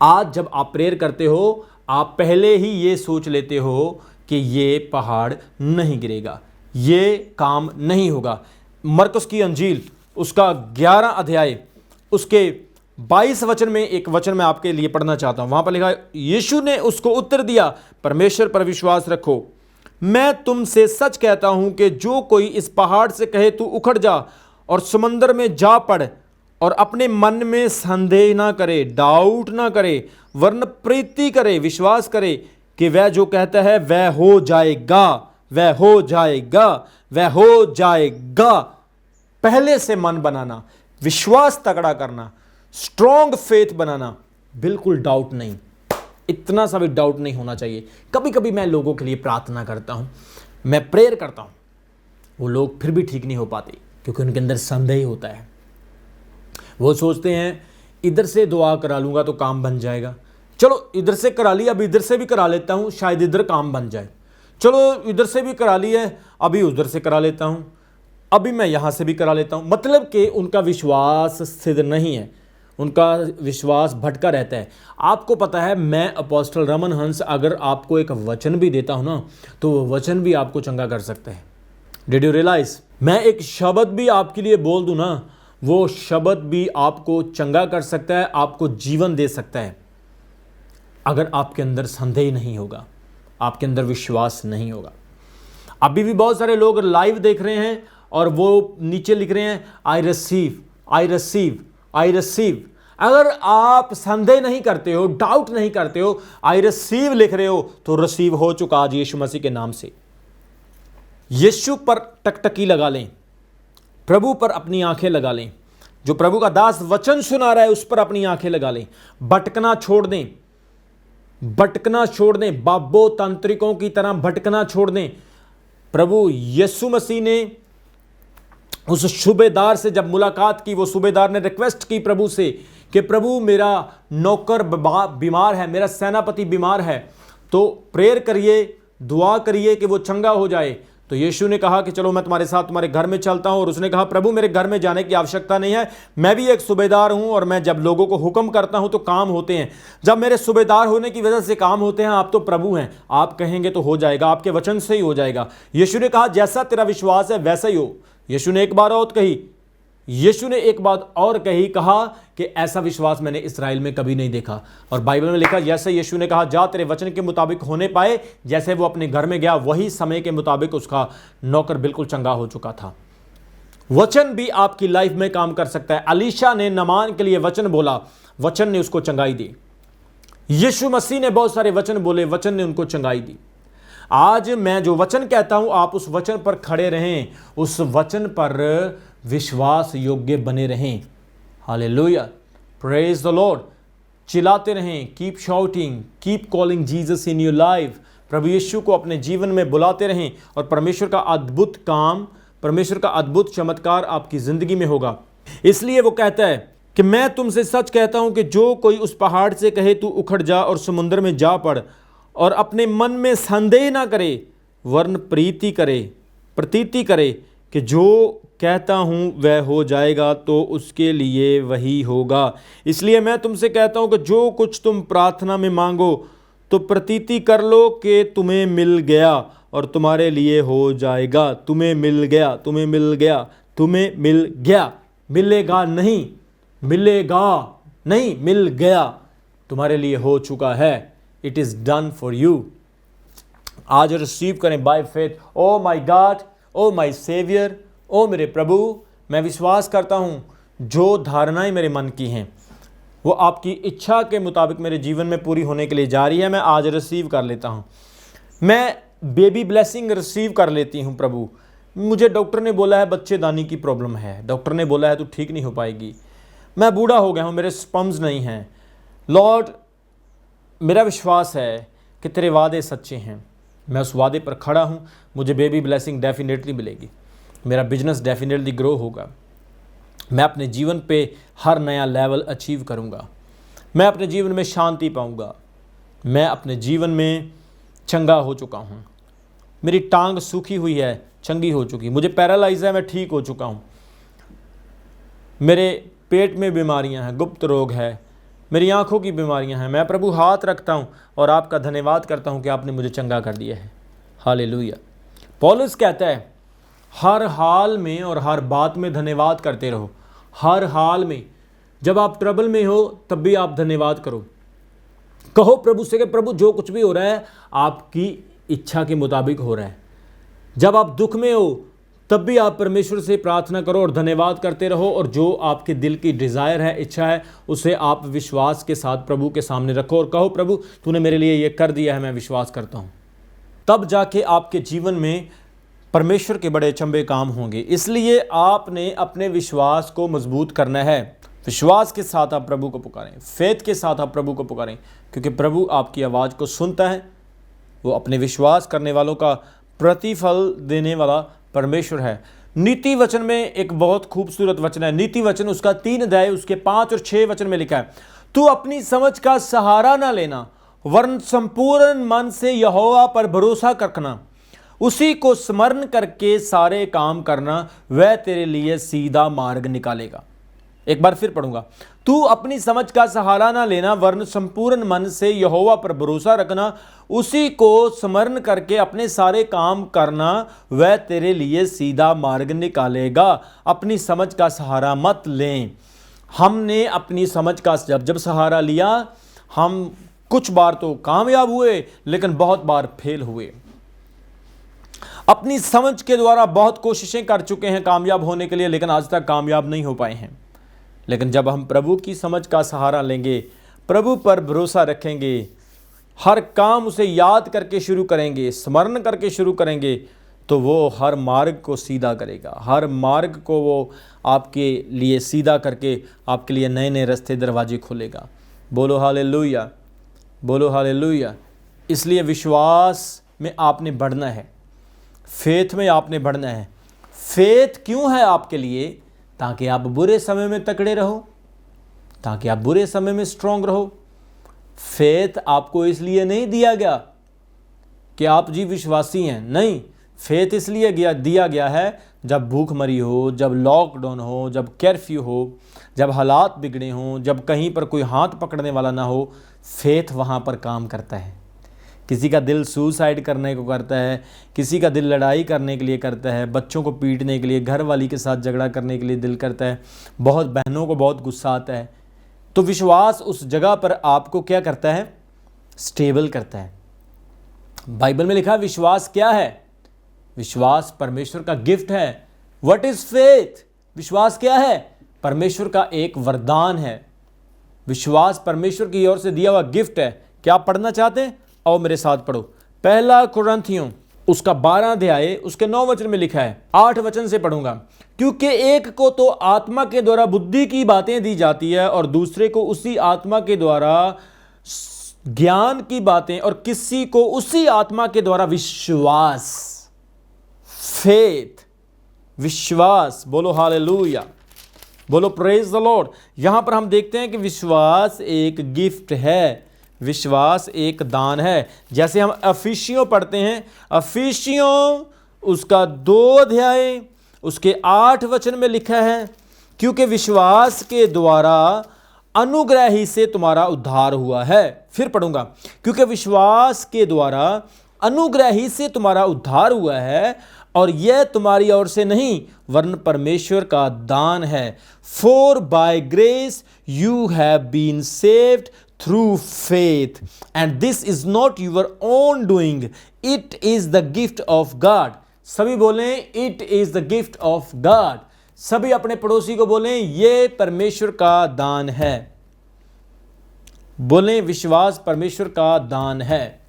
आज जब आप प्रेयर करते हो, आप पहले ही ये सोच लेते हो कि ये पहाड़ नहीं गिरेगा, ये काम नहीं होगा। मरकुस की अंजील उसका 11 अध्याय उसके 22 वचन में एक वचन मैं आपके लिए पढ़ना चाहता हूं। वहां पर लिखा है, यीशु ने उसको उत्तर दिया, परमेश्वर पर विश्वास रखो। मैं तुमसे सच कहता हूं कि जो कोई इस पहाड़ से कहे तू उखड़ जा और समंदर में जा पड़, और अपने मन में संदेह ना करे, डाउट ना करे, वरन प्रीति करे, विश्वास करे कि वह जो कहता है वह हो जाएगा, वह हो जाएगा, वह हो जाएगा। पहले से मन बनाना, विश्वास तगड़ा करना, स्ट्रॉन्ग फेथ बनाना, बिल्कुल डाउट नहीं, इतना सा भी डाउट नहीं होना चाहिए। कभी कभी मैं लोगों के लिए प्रार्थना करता हूं, मैं प्रेयर करता हूं, वो लोग फिर भी ठीक नहीं हो पाते क्योंकि उनके अंदर संदेह होता है। वो सोचते हैं इधर से दुआ करा लूंगा तो काम बन जाएगा, चलो इधर से करा लिया, अब इधर से भी करा लेता हूं, शायद इधर काम बन जाए, चलो इधर से भी करा लिया, अभी उधर से करा लेता हूं, अभी मैं यहां से भी करा लेता हूं। मतलब कि उनका विश्वास स्थिर नहीं है, उनका विश्वास भटका रहता है। आपको पता है, मैं अपोस्टल रमन हंस अगर आपको एक वचन भी देता हूं ना, तो वो वचन भी आपको चंगा कर सकता है। Did you realise? मैं एक शब्द भी आपके लिए बोल दूं ना, वो शब्द भी आपको चंगा कर सकता है, आपको जीवन दे सकता है, अगर आपके अंदर संदेह नहीं होगा, आपके अंदर विश्वास नहीं होगा। अभी भी बहुत सारे लोग लाइव देख रहे हैं और वो नीचे लिख रहे हैं, I receive, I receive, I receive. अगर आप संदेह नहीं करते हो, डाउट नहीं करते हो, आई रिसीव लिख रहे हो, तो रिसीव हो चुका आज यीशु मसीह के नाम से। यीशु पर टकटकी लगा लें, प्रभु पर अपनी आंखें लगा लें। जो प्रभु का दास वचन सुना रहा है उस पर अपनी आंखें लगा लें। भटकना छोड़ दें, भटकना छोड़ दें, बाबो तांत्रिकों की तरह भटकना छोड़ दें। प्रभु यीशु मसीह ने उस सूबेदार से जब मुलाकात की, वो सूबेदार ने रिक्वेस्ट की प्रभु से कि प्रभु मेरा नौकर बीमार है, मेरा सेनापति बीमार है, तो प्रेयर करिए, दुआ करिए कि वो चंगा हो जाए। तो यीशु ने कहा कि चलो मैं तुम्हारे साथ तुम्हारे घर में चलता हूं। और उसने कहा, प्रभु मेरे घर में जाने की आवश्यकता नहीं है, मैं भी एक सूबेदार हूं और मैं जब लोगों को हुक्म करता हूं तो काम होते हैं। जब मेरे सूबेदार होने की वजह से काम होते हैं, आप तो प्रभु हैं, आप कहेंगे तो हो जाएगा, आपके वचन से ही हो जाएगा। यीशु ने कहा, जैसा तेरा विश्वास है वैसा ही हो। यीशु ने एक बार और कही, यीशु ने एक बात और कही, कहा कि ऐसा विश्वास मैंने इस्राएल में कभी नहीं देखा। और बाइबल में लिखा, जैसे यीशु ने कहा, जा तेरे वचन के मुताबिक होने पाए, जैसे वो अपने घर में गया वही समय के मुताबिक उसका नौकर बिल्कुल चंगा हो चुका था। वचन भी आपकी लाइफ में काम कर सकता है। अलीशा ने नमान के लिए वचन बोला, वचन ने उसको चंगाई दी। यीशु मसीह ने बहुत सारे वचन बोले, वचन ने उनको चंगाई दी। आज मैं जो वचन कहता हूं, आप उस वचन पर खड़े रहें, उस वचन पर विश्वास योग्य बने रहें। Hallelujah, praise the Lord. चिल्लाते रहें, keep shouting, keep calling Jesus in your life. प्रभु यीशु को अपने जीवन में बुलाते रहें और परमेश्वर का अद्भुत काम, परमेश्वर का अद्भुत चमत्कार आपकी जिंदगी में होगा। इसलिए वो कहता है कि मैं तुमसे सच कहता हूं कि जो कोई उस पहाड़ से कहे तू उखड़ जा और समुद्र में जा पड़, और अपने मन में संदेह ना करे, वरन प्रतीति करे कि जो कहता हूं वह हो जाएगा, तो उसके लिए वही होगा। इसलिए मैं तुमसे कहता हूं कि जो कुछ तुम प्रार्थना में मांगो तो प्रतीति कर लो कि तुम्हें मिल गया और तुम्हारे लिए हो जाएगा। तुम्हें मिल गया, तुम्हें मिल गया, तुम्हें मिल गया। मिलेगा नहीं, मिलेगा नहीं, मिल गया, तुम्हारे लिए हो चुका है। It is done for you. आज रिसीव करें by faith. O my God, O my saviour, ओ मेरे प्रभु, मैं विश्वास करता हूँ जो धारणाएं मेरे मन की हैं वो आपकी इच्छा के मुताबिक मेरे जीवन में पूरी होने के लिए जा रही है। मैं आज रिसीव कर लेता हूँ। मैं बेबी ब्लेसिंग रिसीव कर लेती हूँ प्रभु। मुझे डॉक्टर ने बोला है बच्चेदानी की प्रॉब्लम है, डॉक्टर ने बोला है तू ठीक नहीं हो पाएगी, मैं बूढ़ा हो गया हूँ, मेरे स्पर्म्स नहीं हैं। लॉर्ड, मेरा विश्वास है कि तेरे वादे सच्चे हैं, मैं उस वादे पर खड़ा हूँ, मुझे बेबी ब्लेसिंग डेफिनेटली मिलेगी, मेरा बिजनेस डेफिनेटली ग्रो होगा, मैं अपने जीवन पे हर नया लेवल अचीव करूँगा, मैं अपने जीवन में शांति पाऊँगा, मैं अपने जीवन में चंगा हो चुका हूँ, मेरी टांग सूखी हुई है चंगी हो चुकी, मुझे पैरालाइज है मैं ठीक हो चुका हूँ, मेरे पेट में बीमारियाँ हैं, गुप्त रोग है, मेरी आंखों की बीमारियां हैं, मैं प्रभु हाथ रखता हूं और आपका धन्यवाद करता हूं कि आपने मुझे चंगा कर दिया है। हालेलुया। पौलुस कहता है हर हाल में और हर बात में धन्यवाद करते रहो। हर हाल में, जब आप ट्रबल में हो तब भी आप धन्यवाद करो, कहो प्रभु से कि प्रभु जो कुछ भी हो रहा है आपकी इच्छा के मुताबिक हो रहा है। जब आप दुख में हो तब भी आप परमेश्वर से प्रार्थना करो और धन्यवाद करते रहो, और जो आपके दिल की डिज़ायर है, इच्छा है, उसे आप विश्वास के साथ प्रभु के सामने रखो और कहो प्रभु तूने मेरे लिए ये कर दिया है, मैं विश्वास करता हूँ। तब जाके आपके जीवन में परमेश्वर के बड़े अचंभे काम होंगे। इसलिए आपने अपने विश्वास को मजबूत करना है। विश्वास के साथ आप प्रभु को पुकारें, फेथ के साथ आप प्रभु को पुकारें, क्योंकि प्रभु आपकी आवाज़ को सुनता है। वो अपने विश्वास करने वालों का प्रतिफल देने वाला परमेश्वर है। नीति वचन में एक बहुत खूबसूरत वचन है, नीति वचन उसका 3 अध्याय उसके 5 और 6 वचन में लिखा है, तू अपनी समझ का सहारा ना लेना, वरन संपूर्ण मन से यहोवा पर भरोसा रखना, उसी को स्मरण करके सारे काम करना, वह तेरे लिए सीधा मार्ग निकालेगा। एक बार फिर पढ़ूंगा, तू अपनी समझ का सहारा ना लेना, वरन संपूर्ण मन से यहोवा पर भरोसा रखना, उसी को स्मरण करके अपने सारे काम करना, वह तेरे लिए सीधा मार्ग निकालेगा। अपनी समझ का सहारा मत लें। हमने अपनी समझ का जब सहारा लिया, हम कुछ बार तो कामयाब हुए लेकिन बहुत बार फेल हुए। अपनी समझ के द्वारा बहुत कोशिशें कर चुके हैं कामयाब होने के लिए, लेकिन आज तक कामयाब नहीं हो पाए हैं। लेकिन जब हम प्रभु की समझ का सहारा लेंगे, प्रभु पर भरोसा रखेंगे, हर काम उसे याद करके शुरू करेंगे, स्मरण करके शुरू करेंगे, तो वो हर मार्ग को सीधा करेगा। हर मार्ग को वो आपके लिए सीधा करके आपके लिए नए नए रास्ते दरवाजे खोलेगा। बोलो हालेलुया, बोलो हालेलुया। इसलिए विश्वास में आपने बढ़ना है, फेथ में आपने बढ़ना है। फेथ क्यों है आपके लिए? ताकि आप बुरे समय में तकड़े रहो, ताकि आप बुरे समय में स्ट्रांग रहो। फेथ आपको इसलिए नहीं दिया गया कि आप जी विश्वासी हैं, नहीं। फेथ इसलिए दिया गया है जब भूखमरी हो, जब लॉकडाउन हो, जब कर्फ्यू हो, जब हालात बिगड़े हों, जब कहीं पर कोई हाथ पकड़ने वाला ना हो, फेथ वहाँ पर काम करता है। किसी का दिल सुसाइड करने को करता है, किसी का दिल लड़ाई करने के लिए करता है, बच्चों को पीटने के लिए, घर वाली के साथ झगड़ा करने के लिए दिल करता है, बहुत बहनों को बहुत गुस्सा आता है। तो विश्वास उस जगह पर आपको क्या करता है? स्टेबल करता है। बाइबल में लिखा है विश्वास क्या है? विश्वास परमेश्वर का गिफ्ट है। What is faith? विश्वास क्या है? परमेश्वर का एक वरदान है। विश्वास परमेश्वर की ओर से दिया हुआ गिफ्ट है। क्या आप पढ़ना चाहते हैं? आओ मेरे साथ पढ़ो। पहला कुरिन्थियों उसका 12 अध्याय उसके 9 वचन में लिखा है, 8 वचन से पढ़ूंगा। क्योंकि एक को तो आत्मा के द्वारा बुद्धि की बातें दी जाती है और दूसरे को उसी आत्मा के द्वारा ज्ञान की बातें, और किसी को उसी आत्मा के द्वारा विश्वास। फेथ, विश्वास। बोलो हालेलुया, बोलो प्रेज द लॉर्ड। यहां पर हम देखते हैं कि विश्वास एक गिफ्ट है, विश्वास एक दान है। जैसे हम अफिसियों पढ़ते हैं, अफिसियों उसका 2 अध्याय उसके 8 वचन में लिखा है, क्योंकि विश्वास के द्वारा अनुग्रह ही से तुम्हारा उद्धार हुआ है। फिर पढ़ूंगा, क्योंकि विश्वास के द्वारा अनुग्रह ही से तुम्हारा उद्धार हुआ है, और यह तुम्हारी ओर से नहीं वरन परमेश्वर का दान है। For by grace you have been saved through faith, and this is not your own doing, it is the gift of God। सभी बोलें it is the gift of God। सभी अपने पड़ोसी को बोलें ये परमेश्वर का दान है। बोलें विश्वास परमेश्वर का दान है,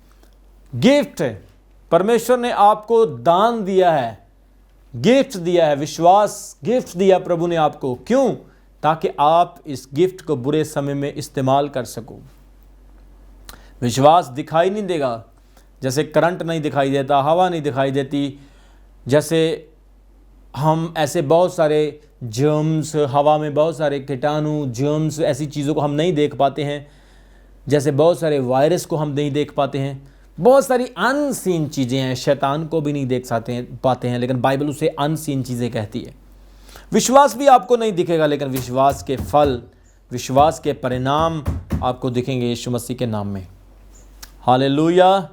गिफ्ट। परमेश्वर ने आपको दान दिया है। गिफ्ट दिया है, विश्वास गिफ्ट दिया प्रभु ने आपको। क्यों? ताकि आप इस गिफ्ट को बुरे समय में इस्तेमाल कर सको। विश्वास दिखाई नहीं देगा, जैसे करंट नहीं दिखाई देता, हवा नहीं दिखाई देती, जैसे हम ऐसे बहुत सारे जर्म्स, हवा में बहुत सारे कीटाणु, जर्म्स, ऐसी चीज़ों को हम नहीं देख पाते हैं, जैसे बहुत सारे वायरस को हम नहीं देख पाते हैं। बहुत सारी अनसीन चीज़ें हैं, शैतान को भी नहीं देख पाते हैं, लेकिन बाइबल उसे अनसीन चीज़ें कहती है। विश्वास भी आपको नहीं दिखेगा, लेकिन विश्वास के फल, विश्वास के परिणाम आपको दिखेंगे यीशु मसीह के नाम में। हालेलुया।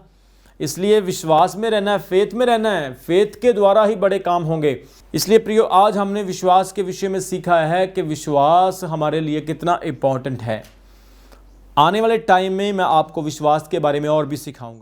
इसलिए विश्वास में रहना है, फेथ में रहना है, फेथ के द्वारा ही बड़े काम होंगे। इसलिए प्रियो, आज हमने विश्वास के विषय में सीखा है कि विश्वास हमारे लिए कितना इम्पॉर्टेंट है। आने वाले टाइम में मैं आपको विश्वास के बारे में और भी सिखाऊंगा।